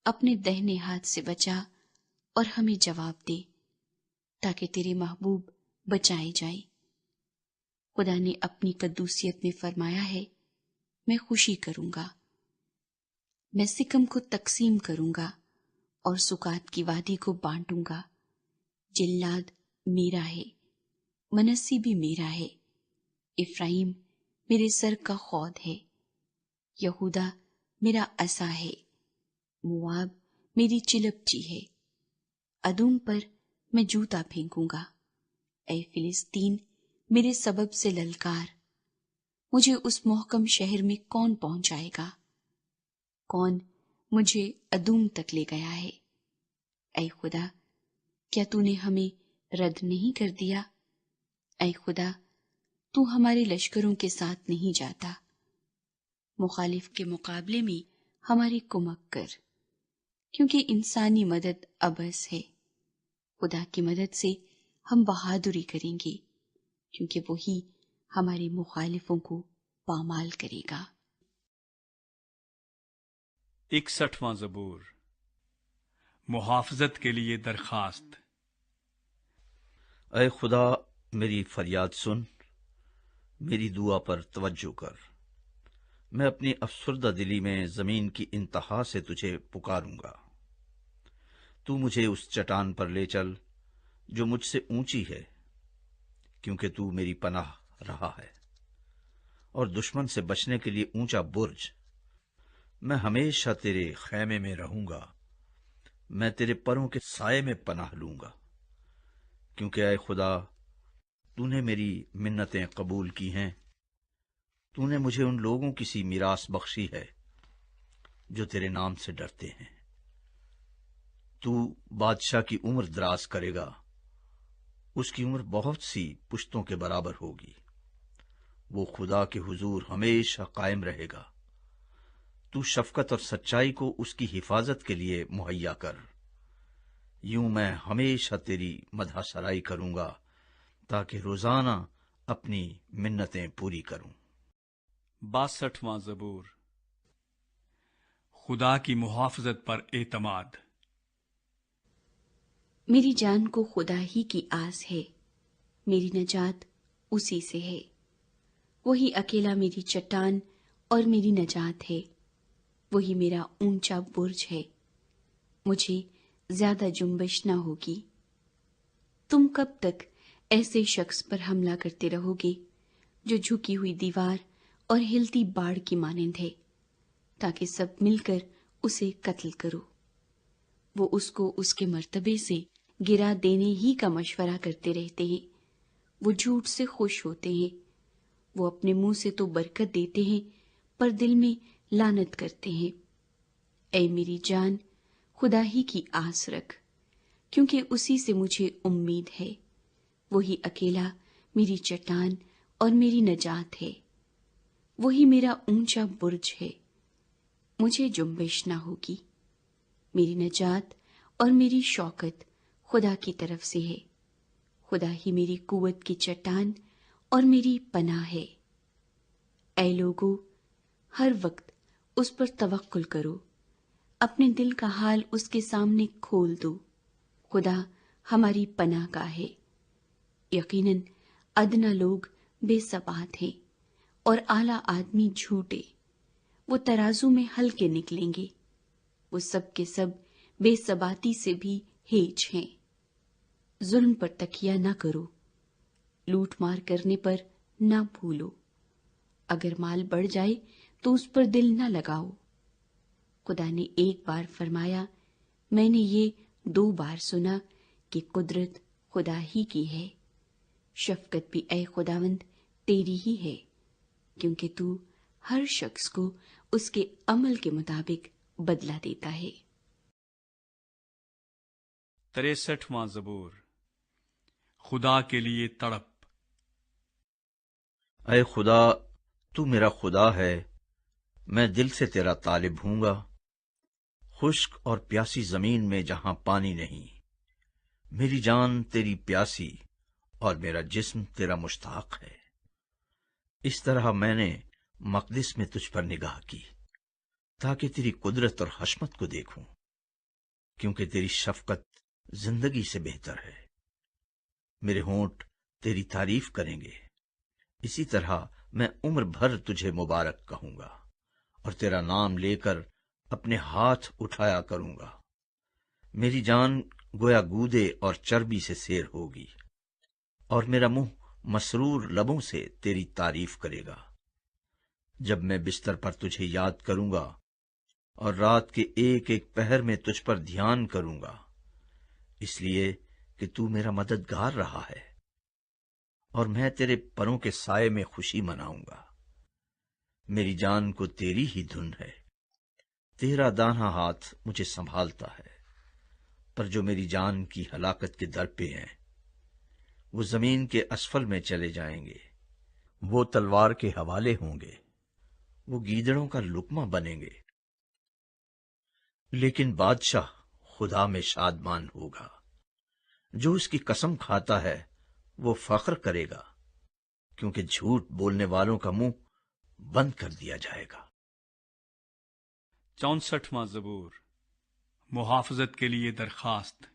اپنے دہنے ہاتھ سے بچا اور ہمیں جواب دے، تاکہ تیرے محبوب بچائے جائیں۔ خدا نے اپنی قدوسیت میں فرمایا ہے، میں خوشی کروں گا، میں سکم کو تقسیم کروں گا اور سکات کی وادی کو بانٹوں گا۔ جلاد میرا ہے، منسی بھی میرا ہے، افرایم میرے سر کا خود ہے، یہودا میرا عصا ہے، مواب میری چلپچی ہے۔ ادوم پر میں جوتا پھینکوں گا، اے فلسطین میرے سبب سے للکار۔ مجھے اس محکم شہر میں کون پہنچائے گا؟ کون مجھے ادوم تک لے گیا ہے؟ اے خدا، کیا تو نے ہمیں رد نہیں کر دیا؟ اے خدا، تو ہمارے لشکروں کے ساتھ نہیں جاتا، مخالف کے مقابلے میں ہماری کمک کر، کیونکہ انسانی مدد عبث ہے۔ خدا کی مدد سے ہم بہادری کریں گے، کیونکہ وہی ہمارے مخالفوں کو پامال کرے گا۔ 61واں زبور، محافظت کے لیے درخواست۔ اے خدا، میری فریاد سن، میری دعا پر توجہ کر۔ میں اپنی افسردہ دلی میں زمین کی انتہا سے تجھے پکاروں گا۔ تو مجھے اس چٹان پر لے چل جو مجھ سے اونچی ہے، کیونکہ تو میری پناہ رہا ہے اور دشمن سے بچنے کے لیے اونچا برج۔ میں ہمیشہ تیرے خیمے میں رہوں گا، میں تیرے پروں کے سائے میں پناہ لوں گا، کیونکہ اے خدا، تو نے میری منتیں قبول کی ہیں۔ تو نے مجھے ان لوگوں کی سی میراث بخشی ہے جو تیرے نام سے ڈرتے ہیں۔ تو بادشاہ کی عمر دراز کرے گا، اس کی عمر بہت سی پشتوں کے برابر ہوگی۔ وہ خدا کے حضور ہمیشہ قائم رہے گا، تو شفقت اور سچائی کو اس کی حفاظت کے لیے مہیا کر۔ یوں میں ہمیشہ تیری مدح سرائی کروں گا تاکہ روزانہ اپنی منتیں پوری کروں۔ 62واں زبور۔ خدا کی محافظت پر اعتماد۔ میری جان کو خدا ہی کی آس ہے، میری نجات اسی سے ہے۔ وہی اکیلا میری چٹان اور میری نجات ہے، وہی میرا اونچا برج ہے، مجھے زیادہ جنبش نہ ہوگی۔ تم کب تک ایسے شخص پر حملہ کرتے رہو گے جو جھکی ہوئی دیوار اور ہلتی باڑ کی مانند ہے، تاکہ سب مل کر اسے قتل کرو۔ وہ اس کو اس کے مرتبے سے گرا دینے ہی کا مشورہ کرتے رہتے ہیں، وہ جھوٹ سے خوش ہوتے ہیں، وہ اپنے منہ سے تو برکت دیتے ہیں پر دل میں لعنت کرتے ہیں۔ اے میری جان، خدا ہی کی آس رکھ، کیونکہ اسی سے مجھے امید ہے۔ وہی اکیلا میری چٹان اور میری نجات ہے، وہی میرا اونچا برج ہے، مجھے جنبش نہ ہوگی۔ میری نجات اور میری شوکت خدا کی طرف سے ہے، خدا ہی میری قوت کی چٹان اور میری پناہ ہے۔ اے لوگو، ہر وقت اس پر توکل کرو، اپنے دل کا حال اس کے سامنے کھول دو۔ خدا ہماری پناہ گاہ ہے۔ یقیناً ادنا لوگ بے ثبات ہیں اور اعلیٰ آدمی جھوٹے، وہ ترازو میں ہلکے نکلیں گے، وہ سب کے سب بے ثباتی سے بھی ہیج ہیں۔ ظلم پر تکیہ نہ کرو، لوٹ مار کرنے پر نہ بھولو۔ اگر مال بڑھ جائے تو اس پر دل نہ لگاؤ۔ خدا نے ایک بار فرمایا، میں نے یہ 2 بار سنا کہ قدرت خدا ہی کی ہے۔ شفقت بھی اے خداوند تیری ہی ہے، کیونکہ تو ہر شخص کو اس کے عمل کے مطابق بدلہ دیتا ہے۔ 63واں زبور۔ خدا کے لیے تڑپ۔ اے خدا، تو میرا خدا ہے، میں دل سے تیرا طالب ہوں گا۔ خشک اور پیاسی زمین میں جہاں پانی نہیں، میری جان تیری پیاسی اور میرا جسم تیرا مشتاق ہے۔ اس طرح میں نے مقدس میں تجھ پر نگاہ کی تاکہ تیری قدرت اور حشمت کو دیکھوں، کیونکہ تیری شفقت زندگی سے بہتر ہے۔ میرے ہونٹ تیری تعریف کریں گے، اسی طرح میں عمر بھر تجھے مبارک کہوں گا اور تیرا نام لے کر اپنے ہاتھ اٹھایا کروں گا۔ میری جان گویا گودے اور چربی سے سیر ہوگی، اور میرا منہ مسرور لبوں سے تیری تعریف کرے گا۔ جب میں بستر پر تجھے یاد کروں گا اور رات کے ایک ایک پہر میں تجھ پر دھیان کروں گا، اس لیے کہ تو میرا مددگار رہا ہے، اور میں تیرے پروں کے سائے میں خوشی مناؤں گا۔ میری جان کو تیری ہی دھن ہے، تیرا داہنا ہاتھ مجھے سنبھالتا ہے۔ پر جو میری جان کی ہلاکت کے در پہ ہیں، وہ زمین کے اسفل میں چلے جائیں گے، وہ تلوار کے حوالے ہوں گے، وہ گیدڑوں کا لقمہ بنیں گے۔ لیکن بادشاہ خدا میں شادمان ہوگا، جو اس کی قسم کھاتا ہے وہ فخر کرے گا، کیونکہ جھوٹ بولنے والوں کا منہ بند کر دیا جائے گا۔ 64واں زبور۔ محافظت کے لیے درخواست۔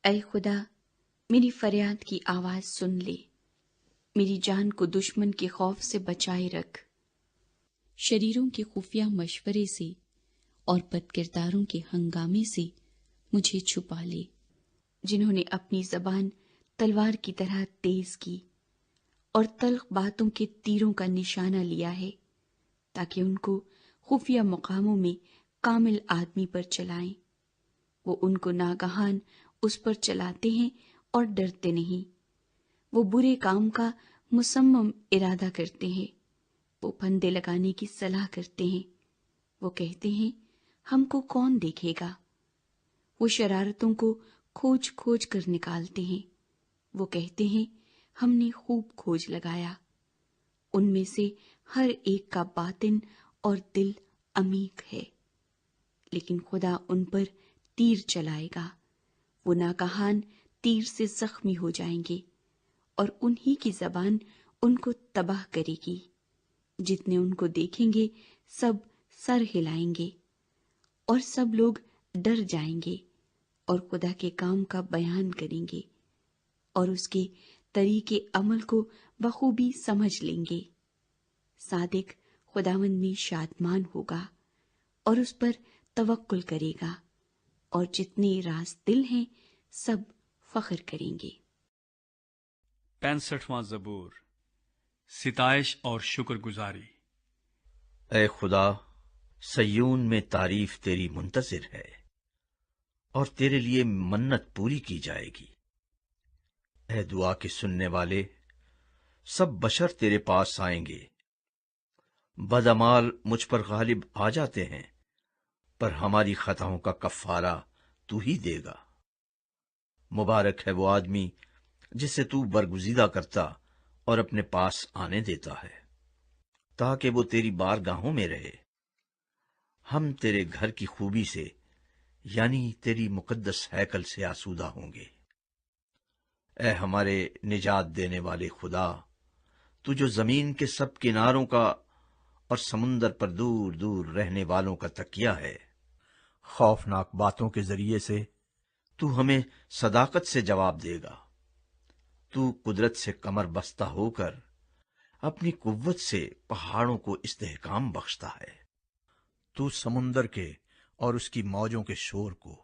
اے خدا، میری فریاد کی آواز سن لے، میری جان کو دشمن کے خوف سے بچائے رکھ۔ شریروں کے خفیہ مشورے سے اور بد کرداروں کے ہنگامے سے مجھے چھپا لے، جنہوں نے اپنی زبان تلوار کی طرح تیز کی اور تلخ باتوں کے تیروں کا نشانہ لیا ہے، تاکہ ان کو خفیہ مقاموں میں کامل آدمی پر چلائیں۔ وہ ان کو ناگہان اس پر چلاتے ہیں اور ڈرتے نہیں۔ وہ برے کام کا مصمم ارادہ کرتے ہیں، وہ پھندے لگانے کی صلاح کرتے ہیں۔ وہ کہتے ہیں، ہم کو کون دیکھے گا؟ وہ شرارتوں کو کھوج کھوج کر نکالتے ہیں۔ وہ کہتے ہیں، ہم نے خوب کھوج لگایا۔ ان میں سے ہر ایک کا باطن اور دل عمیق ہے، لیکن خدا ان پر تیر چلائے گا، وہ ناگہان تیر سے زخمی ہو جائیں گے، اور انہی کی زبان ان کو تباہ کرے گی۔ جتنے ان کو دیکھیں گے سب سر ہلائیں گے، اور سب لوگ ڈر جائیں گے اور خدا کے کام کا بیان کریں گے اور اس کے طریقے عمل کو بخوبی سمجھ لیں گے۔ صادق خداوند میں شادمان ہوگا اور اس پر توکل کرے گا، اور جتنے راز دل ہیں سب فخر کریں گے۔ 65واں زبور، ستائش اور شکر گزاری۔ اے خدا، سیون میں تعریف تیری منتظر ہے اور تیرے لیے منت پوری کی جائے گی۔ اے دعا کے سننے والے، سب بشر تیرے پاس آئیں گے۔ بدعمال مجھ پر غالب آ جاتے ہیں، پر ہماری خطاؤں کا کفارہ تو ہی دے گا۔ مبارک ہے وہ آدمی جسے تو برگزیدہ کرتا اور اپنے پاس آنے دیتا ہے، تاکہ وہ تیری بارگاہوں میں رہے۔ ہم تیرے گھر کی خوبی سے، یعنی تیری مقدس ہیکل سے آسودہ ہوں گے۔ اے ہمارے نجات دینے والے خدا، تو جو زمین کے سب کناروں کا اور سمندر پر دور دور رہنے والوں کا تکیہ ہے، خوفناک باتوں کے ذریعے سے تو ہمیں صداقت سے جواب دے گا۔ تو قدرت سے کمر بستہ ہو کر اپنی قوت سے پہاڑوں کو استحکام بخشتا ہے۔ تو سمندر کے اور اس کی موجوں کے شور کو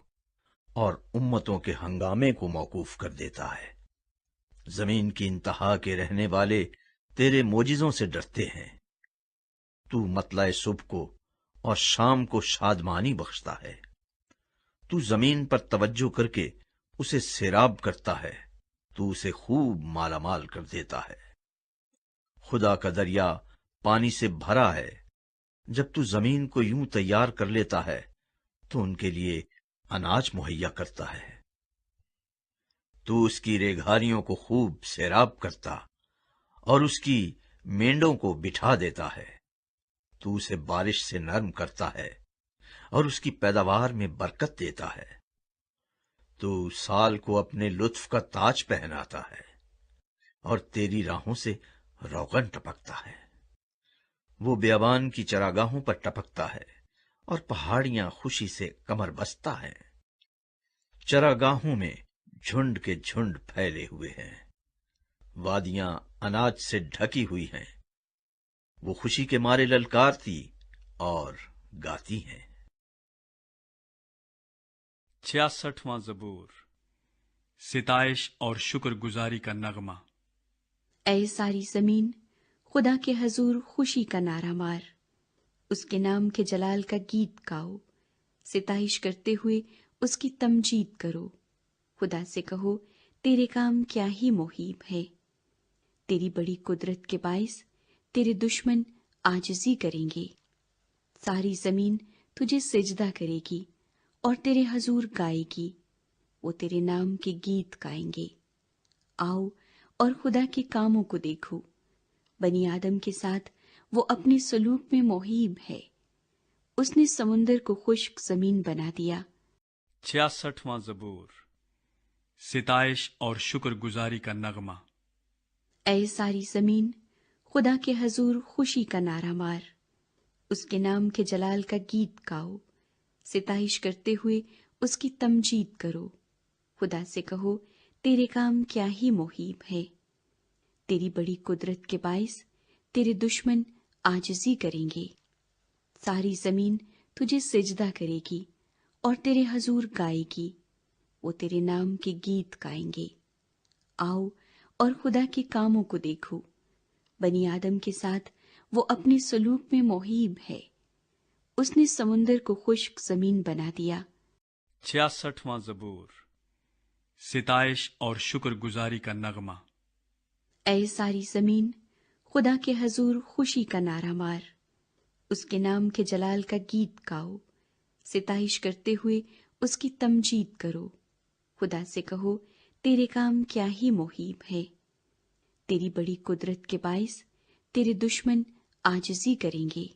اور امتوں کے ہنگامے کو موقوف کر دیتا ہے۔ زمین کی انتہا کے رہنے والے تیرے معجزوں سے ڈرتے ہیں۔ تو مطلع صبح کو اور شام کو شادمانی بخشتا ہے۔ تو زمین پر توجہ کر کے اسے سیراب کرتا ہے، تو اسے خوب مالا مال کر دیتا ہے۔ خدا کا دریا پانی سے بھرا ہے۔ جب تو زمین کو یوں تیار کر لیتا ہے تو ان کے لیے اناج مہیا کرتا ہے۔ تو اس کی ریگھاریوں کو خوب سیراب کرتا اور اس کی مینڈوں کو بٹھا دیتا ہے۔ تو اسے بارش سے نرم کرتا ہے اور اس کی پیداوار میں برکت دیتا ہے۔ تو سال کو اپنے لطف کا تاج پہناتا ہے اور تیری راہوں سے روغن ٹپکتا ہے۔ وہ بیابان کی چراگاہوں پر ٹپکتا ہے اور پہاڑیاں خوشی سے کمر بستہ ہیں۔ چراگاہوں میں جھنڈ کے جھنڈ پھیلے ہوئے ہیں، وادیاں اناج سے ڈھکی ہوئی ہیں۔ وہ خوشی کے مارے للکارتی اور گاتی ہیں۔ 66واں زبور، ستائش اور شکر گزاری کا نغمہ۔ اے ساری زمین، خدا کے حضور خوشی کا نعرہ مار، اس کے نام کے جلال کا گیت گاؤ، ستائش کرتے ہوئے اس کی تمجید کرو۔ خدا سے کہو، تیرے کام کیا ہی محیب ہے۔ تیری بڑی قدرت کے باعث تیرے دشمن عاجزی کریں گے۔ ساری زمین تجھے سجدہ کرے گی اور تیرے حضور گائے گی، وہ تیرے نام کے گیت گائیں گے۔ آؤ اور خدا کے کاموں کو دیکھو، بنی آدم کے ساتھ وہ اپنے سلوک میں محیب ہے۔ اس نے سمندر کو خشک زمین بنا دیا۔ 66واں زبور، ستائش اور شکر گزاری کا نغمہ۔ اے ساری زمین، خدا کے حضور خوشی کا نعرہ مار، اس کے نام کے جلال کا گیت گاؤ، ستائش کرتے ہوئے اس کی تمجید کرو۔ خدا سے کہو، تیرے کام کیا ہی محیب ہے۔ تیری بڑی قدرت کے باعث تیرے دشمن عاجزی کریں گے۔ ساری زمین تجھے سجدہ کرے گی اور تیرے حضور گائے گی، وہ تیرے نام کے گیت گائیں گے۔ آؤ اور خدا کے کاموں کو دیکھو، بنی آدم کے ساتھ وہ اپنے سلوک میں محیب ہے۔ اس نے سمندر کو خشک زمین بنا دیا۔ 66واں زبور، ستائش اور شکر گزاری کا نغمہ۔ اے ساری زمین، خدا کے حضور خوشی کا نعرہ مار، اس کے نام کے جلال کا گیت گاؤ، ستائش کرتے ہوئے اس کی تمجید کرو۔ خدا سے کہو، تیرے کام کیا ہی محیب ہے۔ تیری بڑی قدرت کے باعث تیرے دشمن عاجزی کریں گے۔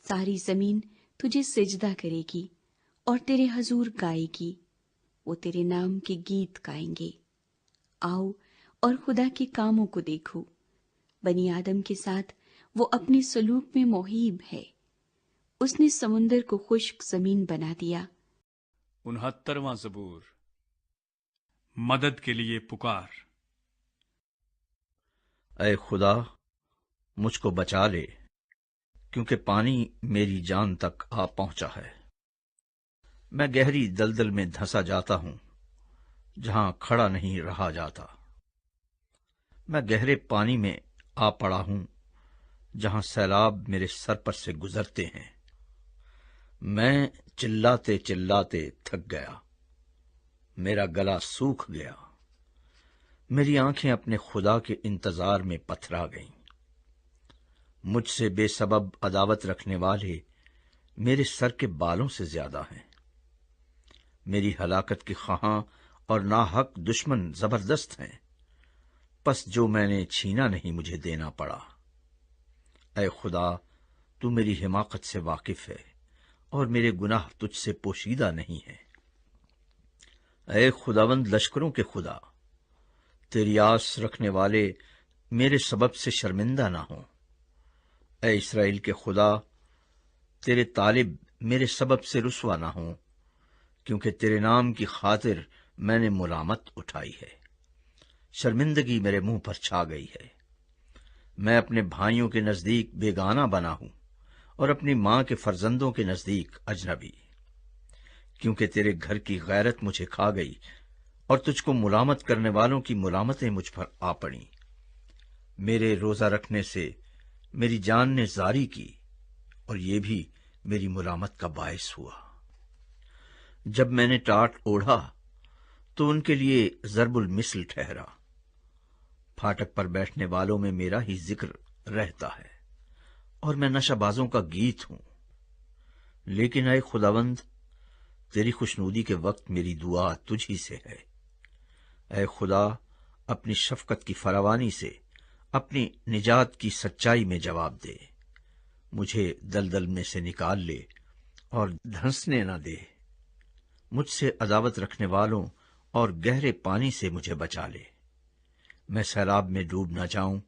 ساری زمین تجھے سجدہ کرے گی اور تیرے حضور گائے گی، وہ تیرے نام کے گیت گائیں گے۔ آؤ اور خدا کے کاموں کو دیکھو، بنی آدم کے ساتھ وہ اپنے سلوک میں محیب ہے۔ اس نے سمندر کو خشک زمین بنا دیا۔ 69واں زبور۔ مدد کے لیے پکار۔ اے خدا، مجھ کو بچا لے، کیونکہ پانی میری جان تک آ پہنچا ہے۔ میں گہری دلدل میں دھنسا جاتا ہوں، جہاں کھڑا نہیں رہا جاتا۔ میں گہرے پانی میں آ پڑا ہوں، جہاں سیلاب میرے سر پر سے گزرتے ہیں۔ میں چلاتے چلاتے تھک گیا، میرا گلا سوکھ گیا، میری آنکھیں اپنے خدا کے انتظار میں پتھرا گئیں۔ مجھ سے بے سبب عداوت رکھنے والے میرے سر کے بالوں سے زیادہ ہیں۔ میری ہلاکت کے خواہاں اور ناحق دشمن زبردست ہیں، پس جو میں نے چھینا نہیں مجھے دینا پڑا۔ اے خدا، تو میری حماقت سے واقف ہے، اور میرے گناہ تجھ سے پوشیدہ نہیں ہے۔ اے خداوند لشکروں کے خدا، تیری آس رکھنے والے میرے سبب سے شرمندہ نہ ہوں۔ اے اسرائیل کے خدا، تیرے طالب میرے سبب سے رسوا نہ ہوں، کیونکہ تیرے نام کی خاطر میں نے ملامت اٹھائی ہے۔ شرمندگی میرے منہ پر چھا گئی ہے۔ میں اپنے بھائیوں کے نزدیک بیگانہ بنا ہوں، اور اپنی ماں کے فرزندوں کے نزدیک اجنبی، کیونکہ تیرے گھر کی غیرت مجھے کھا گئی، اور تجھ کو ملامت کرنے والوں کی ملامتیں مجھ پر آ پڑیں۔ میرے روزہ رکھنے سے میری جان نے زاری کی، اور یہ بھی میری ملامت کا باعث ہوا۔ جب میں نے ٹاٹ اوڑھا تو ان کے لیے ضرب المثل ٹھہرا۔ پھاٹک پر بیٹھنے والوں میں میرا ہی ذکر رہتا ہے، اور میں نشہ بازوں کا گیت ہوں۔ لیکن اے خداوند، تیری خوشنودی کے وقت میری دعا تجھ ہی سے ہے۔ اے خدا، اپنی شفقت کی فراوانی سے اپنی نجات کی سچائی میں جواب دے۔ مجھے دلدل میں سے نکال لے اور دھنسنے نہ دے۔ مجھ سے عداوت رکھنے والوں اور گہرے پانی سے مجھے بچا لے۔ میں سیلاب میں ڈوب نہ جاؤں،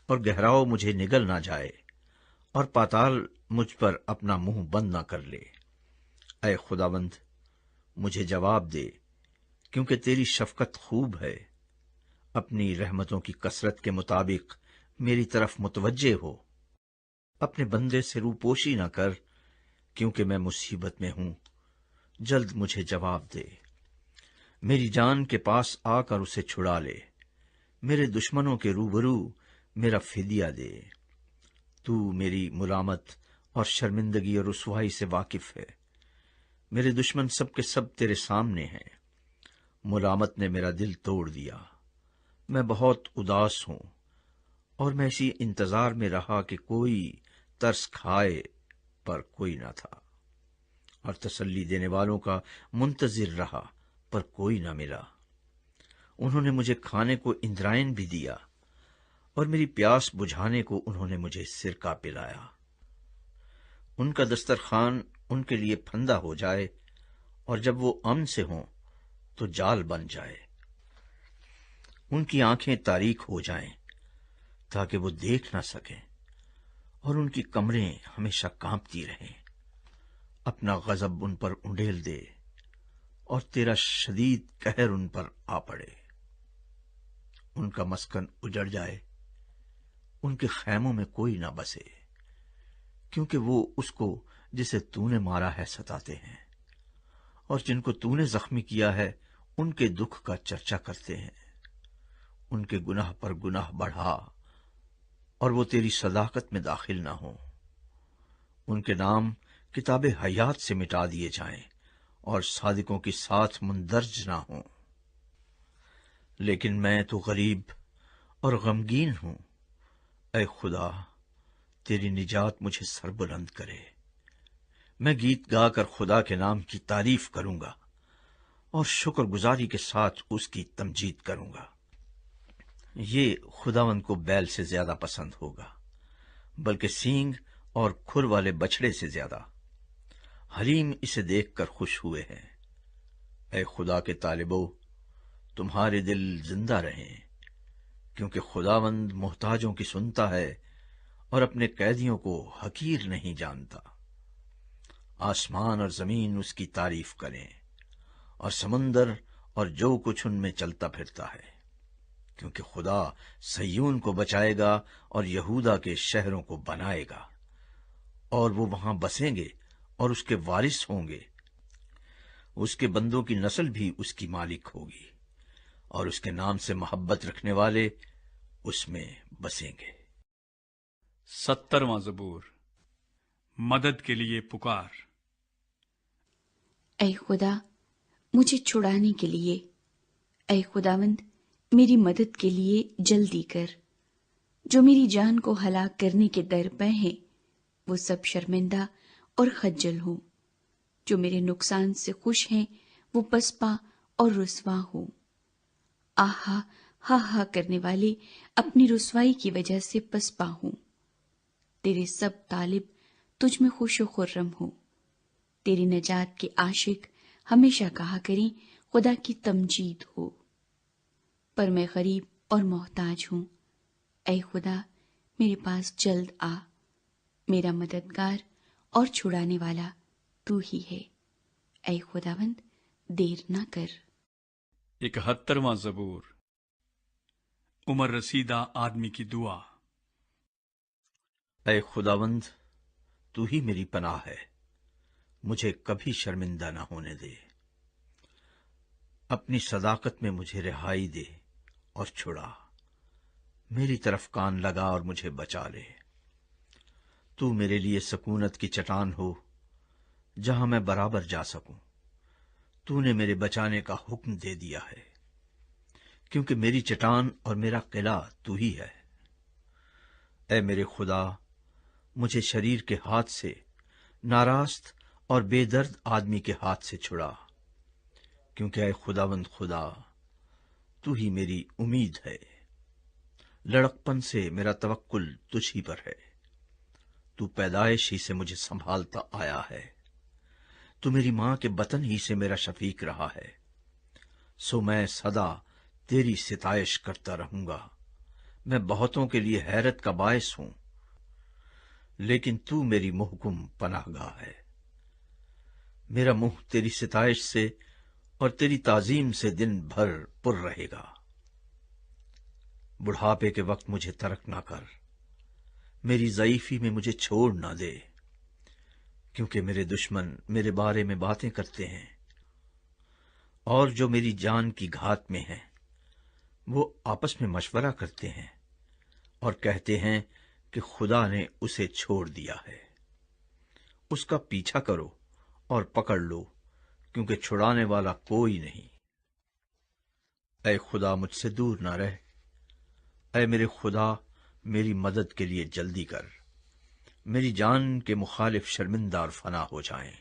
اور گہراؤ مجھے نگل نہ جائے، اور پاتال مجھ پر اپنا منہ بند نہ کر لے۔ اے خداوند، مجھے جواب دے، کیونکہ تیری شفقت خوب ہے۔ اپنی رحمتوں کی کثرت کے مطابق میری طرف متوجہ ہو۔ اپنے بندے سے روپوشی نہ کر، کیونکہ میں مصیبت میں ہوں۔ جلد مجھے جواب دے، میری جان کے پاس آ کر اسے چھڑا لے۔ میرے دشمنوں کے روبرو میرا فدیہ دے۔ تو میری ملامت اور شرمندگی اور رسوائی سے واقف ہے۔ میرے دشمن سب کے سب تیرے سامنے ہیں۔ ملامت نے میرا دل توڑ دیا۔ میں بہت اداس ہوں، اور میں اسی انتظار میں رہا کہ کوئی ترس کھائے، پر کوئی نہ تھا، اور تسلی دینے والوں کا منتظر رہا، پر کوئی نہ ملا۔ انہوں نے مجھے کھانے کو اندرائن بھی دیا، اور میری پیاس بجھانے کو انہوں نے مجھے سرکہ پلایا۔ ان کا دسترخوان ان کے لیے پھندا ہو جائے، اور جب وہ امن سے ہوں تو جال بن جائے۔ ان کی آنکھیں تاریک ہو جائیں، تاکہ وہ دیکھ نہ سکیں، اور ان کی کمریں ہمیشہ کانپتی رہیں۔ اپنا غضب ان پر انڈیل دے، اور تیرا شدید قہر ان پر آ پڑے۔ ان کا مسکن اجڑ جائے، ان کے خیموں میں کوئی نہ بسے، کیونکہ وہ اس کو جسے تو نے مارا ہے ستاتے ہیں، اور جن کو تو نے زخمی کیا ہے ان کے دکھ کا چرچا کرتے ہیں۔ ان کے گناہ پر گناہ بڑھا، اور وہ تیری صداقت میں داخل نہ ہوں۔ ان کے نام کتاب حیات سے مٹا دیے جائیں، اور صادقوں کی ساتھ مندرج نہ ہوں۔ لیکن میں تو غریب اور غمگین ہوں۔ اے خدا، تیری نجات مجھے سر بلند کرے۔ میں گیت گا کر خدا کے نام کی تعریف کروں گا، اور شکر گزاری کے ساتھ اس کی تمجید کروں گا۔ یہ خداوند کو بیل سے زیادہ پسند ہوگا، بلکہ سینگ اور کھر والے بچڑے سے زیادہ۔ حلیم اسے دیکھ کر خوش ہوئے ہیں۔ اے خدا کے طالبو، تمہارے دل زندہ رہیں، کیونکہ خداوند محتاجوں کی سنتا ہے اور اپنے قیدیوں کو حقیر نہیں جانتا۔ آسمان اور زمین اس کی تعریف کریں، اور سمندر اور جو کچھ ان میں چلتا پھرتا ہے، کیونکہ خدا صہیون کو بچائے گا اور یہودا کے شہروں کو بنائے گا، اور وہ وہاں بسیں گے اور اس کے وارث ہوں گے۔ اس کے بندوں کی نسل بھی اس کی مالک ہوگی، اور اس کے نام سے محبت رکھنے والے اس میں بسیں گے۔ 70واں زبور۔ مدد کے لیے پکار۔ اے خدا، مجھے چھڑانے کے لیے، اے خداوند میری مدد کے لیے جلدی کر۔ جو میری جان کو ہلاک کرنے کے در پہ ہیں، وہ سب شرمندہ اور خجل ہوں۔ جو میرے نقصان سے خوش ہیں، وہ پسپا اور رسوا ہوں۔ آہا ہا ہا کرنے والے اپنی رسوائی کی وجہ سے پسپا ہوں۔ تیرے سب طالب تجھ میں خوش و خرم ہوں۔ تیری نجات کے عاشق ہمیشہ کہا کریں، خدا کی تمجید ہو۔ پر میں غریب اور محتاج ہوں، اے خدا میرے پاس جلد آ۔ میرا مددگار اور چھڑانے والا تو ہی ہے، اے خداوند دیر نہ کر۔ 71واں زبور۔ عمر رسیدہ آدمی کی دعا۔ اے خداوند، تو ہی میری پناہ ہے، مجھے کبھی شرمندہ نہ ہونے دے۔ اپنی صداقت میں مجھے رہائی دے اور چھڑا، میری طرف کان لگا اور مجھے بچا لے۔ تو میرے لیے سکونت کی چٹان ہو، جہاں میں برابر جا سکوں۔ تو نے میرے بچانے کا حکم دے دیا ہے، کیونکہ میری چٹان اور میرا قلعہ تو ہی ہے۔ اے میرے خدا، مجھے شریر کے ہاتھ سے، ناراست اور بے درد آدمی کے ہاتھ سے چھڑا، کیونکہ اے خداوند خدا، تو ہی میری امید ہے۔ لڑکپن سے میرا توکل تجھ ہی پر ہے۔ تو پیدائش ہی سے مجھے سنبھالتا آیا ہے۔ تو میری ماں کے بطن ہی سے میرا شفیق رہا ہے۔ سو میں سدا تیری ستائش کرتا رہوں گا۔ میں بہتوں کے لیے حیرت کا باعث ہوں، لیکن تو میری محکم پناہ گاہ ہے۔ میرا منہ تیری ستائش سے اور تیری تعظیم سے دن بھر پر رہے گا۔ بڑھاپے کے وقت مجھے ترک نہ کر، میری ضعیفی میں مجھے چھوڑ نہ دے، کیونکہ میرے دشمن میرے بارے میں باتیں کرتے ہیں، اور جو میری جان کی گھات میں ہیں وہ آپس میں مشورہ کرتے ہیں اور کہتے ہیں کہ خدا نے اسے چھوڑ دیا ہے۔ اس کا پیچھا کرو اور پکڑ لو، کیونکہ چھڑانے والا کوئی نہیں۔ اے خدا، مجھ سے دور نہ رہ۔ اے میرے خدا، میری مدد کے لیے جلدی کر۔ میری جان کے مخالف شرمندہ اور فنا ہو جائیں۔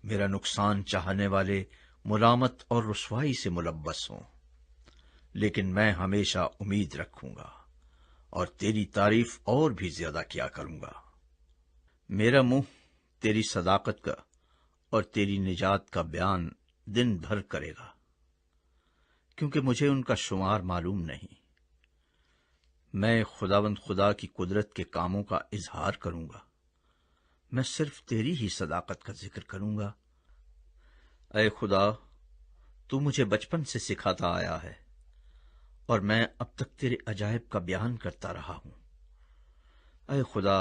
میرا نقصان چاہنے والے ملامت اور رسوائی سے ملبس ہوں، لیکن میں ہمیشہ امید رکھوں گا اور تیری تعریف اور بھی زیادہ کیا کروں گا۔ میرا منہ تیری صداقت کا اور تیری نجات کا بیان دن بھر کرے گا، کیونکہ مجھے ان کا شمار معلوم نہیں۔ میں خداوند خدا کی قدرت کے کاموں کا اظہار کروں گا، میں صرف تیری ہی صداقت کا ذکر کروں گا۔ اے خدا، تو مجھے بچپن سے سکھاتا آیا ہے، اور میں اب تک تیرے عجائب کا بیان کرتا رہا ہوں۔ اے خدا،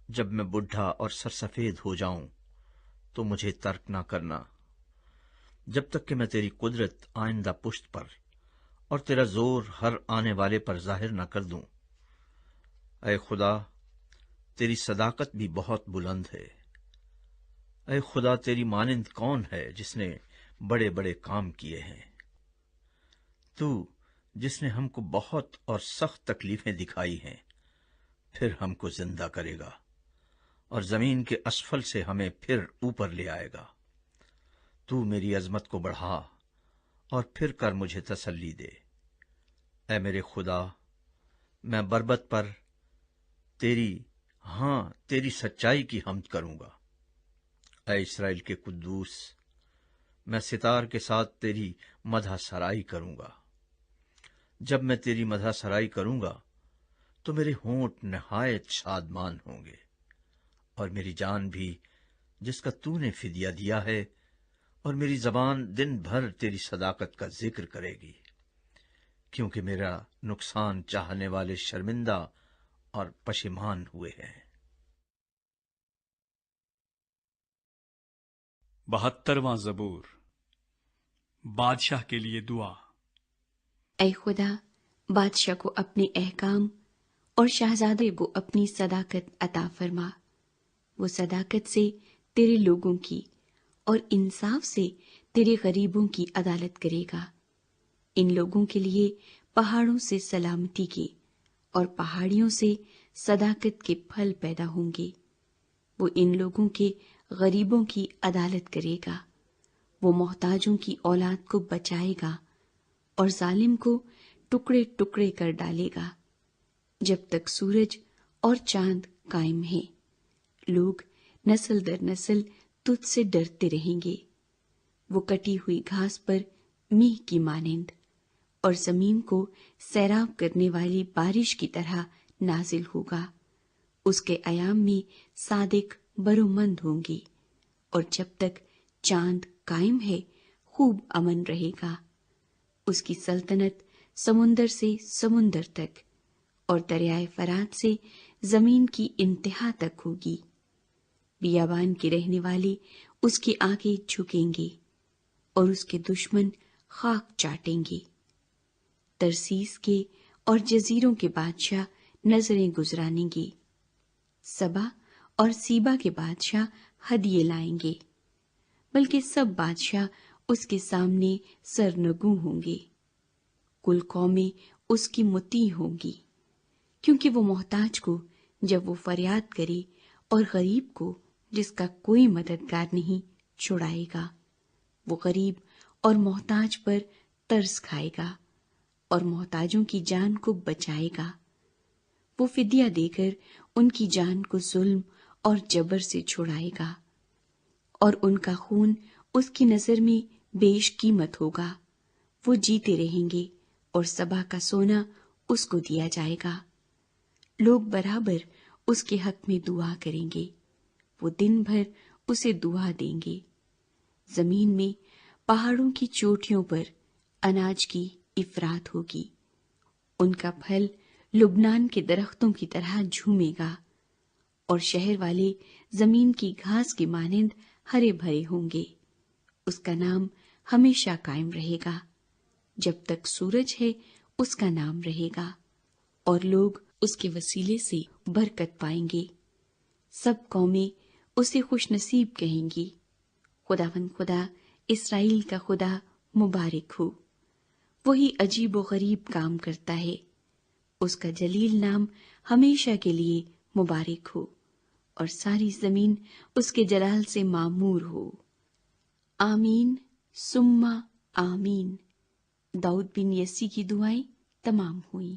جب میں بڈھا اور سرسفید ہو جاؤں تو مجھے ترک نہ کرنا، جب تک کہ میں تیری قدرت آئندہ پشت پر اور تیرا زور ہر آنے والے پر ظاہر نہ کر دوں۔ اے خدا، تیری صداقت بھی بہت بلند ہے۔ اے خدا، تیری مانند کون ہے جس نے بڑے بڑے کام کیے ہیں؟ تو جس نے ہم کو بہت اور سخت تکلیفیں دکھائی ہیں، پھر ہم کو زندہ کرے گا اور زمین کے اسفل سے ہمیں پھر اوپر لے آئے گا۔ تو میری عظمت کو بڑھا اور پھر کر مجھے تسلی دے۔ اے میرے خدا، میں بربت پر تیری ہاں تیری سچائی کی حمد کروں گا۔ اے اسرائیل کے قدوس، میں ستار کے ساتھ تیری مدح سرائی کروں گا۔ جب میں تیری مدح سرائی کروں گا تو میرے ہونٹ نہایت شادمان ہوں گے، اور میری جان بھی جس کا تو نے فدیہ دیا ہے، اور میری زبان دن بھر تیری صداقت کا ذکر کرے گی، کیونکہ میرا نقصان چاہنے والے شرمندہ اور پشیمان ہوئے ہیں۔ 72واں زبور۔ بادشاہ کے لیے دعا۔ اے خدا، بادشاہ کو اپنے احکام اور شہزادے کو اپنی صداقت عطا فرما۔ وہ صداقت سے تیرے لوگوں کی اور انصاف سے تیرے غریبوں کی عدالت کرے گا۔ ان لوگوں کے لیے پہاڑوں سے سلامتی کے اور پہاڑیوں سے صداقت کے پھل پیدا ہوں گے۔ وہ ان لوگوں کے غریبوں کی عدالت کرے گا۔ وہ محتاجوں کی اولاد کو بچائے گا اور ظالم کو ٹکڑے ٹکڑے کر ڈالے گا۔ جب تک سورج اور چاند قائم ہے، لوگ نسل در نسل تجھ سے ڈرتے رہیں گے۔ وہ کٹی ہوئی گھاس پر میہ کی مانند اور زمین کو سیراب کرنے والی بارش کی طرح نازل ہوگا۔ اس کے ایام میں صادق برومند ہوں گے، اور جب تک چاند قائم ہے خوب امن رہے گا۔ اس کی سلطنت سمندر سے سمندر تک اور دریائے فرات سے زمین کی انتہا تک ہوگی۔ بیابان کے رہنے والے اس کے آگے جھکیں گے اور اس کے دشمن خاک چاٹیں گے۔ ترسیس کے اور جزیروں کے بادشاہ نظریں گزرانیں گے۔ سبا اور سیبا کے بادشاہ ہدیے لائیں گے، بلکہ سب بادشاہ اس کے سامنے سرنگوں ہوں گے۔ کل قومیں اس کی مطیع ہوں گی، کیونکہ وہ محتاج کو جب وہ فریاد کرے اور غریب کو جس کا کوئی مددگار نہیں چھڑائے گا۔ وہ غریب اور محتاج پر ترس کھائے گا اور محتاجوں کی جان کو بچائے گا۔ وہ فدیہ دے کر ان کی جان کو ظلم اور جبر سے چھڑائے گا، اور ان کا خون اس کی نظر میں بیش قیمت ہوگا۔ وہ جیتے رہیں گے اور سبا کا سونا اس کو دیا جائے گا۔ لوگ برابر اس کے حق میں دعا کریں گے، وہ دن بھر اسے دعا دیں گے۔ زمین میں پہاڑوں کی چوٹیوں پر اناج کی افراط ہوگی، ان کا پھل لبنان کے درختوں کی طرح جھومے گا، اور شہر والے زمین کی گھاس کی مانند ہرے بھرے ہوں گے۔ اس کا نام ہمیشہ قائم رہے گا، جب تک سورج ہے اس کا نام رہے گا، اور لوگ اس کے وسیلے سے برکت پائیں گے۔ سب قومیں اسے خوش نصیب کہیں گی۔ خداوند خدا اسرائیل کا خدا مبارک ہو، وہی عجیب و غریب کام کرتا ہے۔ اس کا جلیل نام ہمیشہ کے لیے مبارک ہو، اور ساری زمین اس کے جلال سے معمور ہو۔ آمین ثم آمین۔ داؤد بن یسی کی دعائیں تمام ہوئیں۔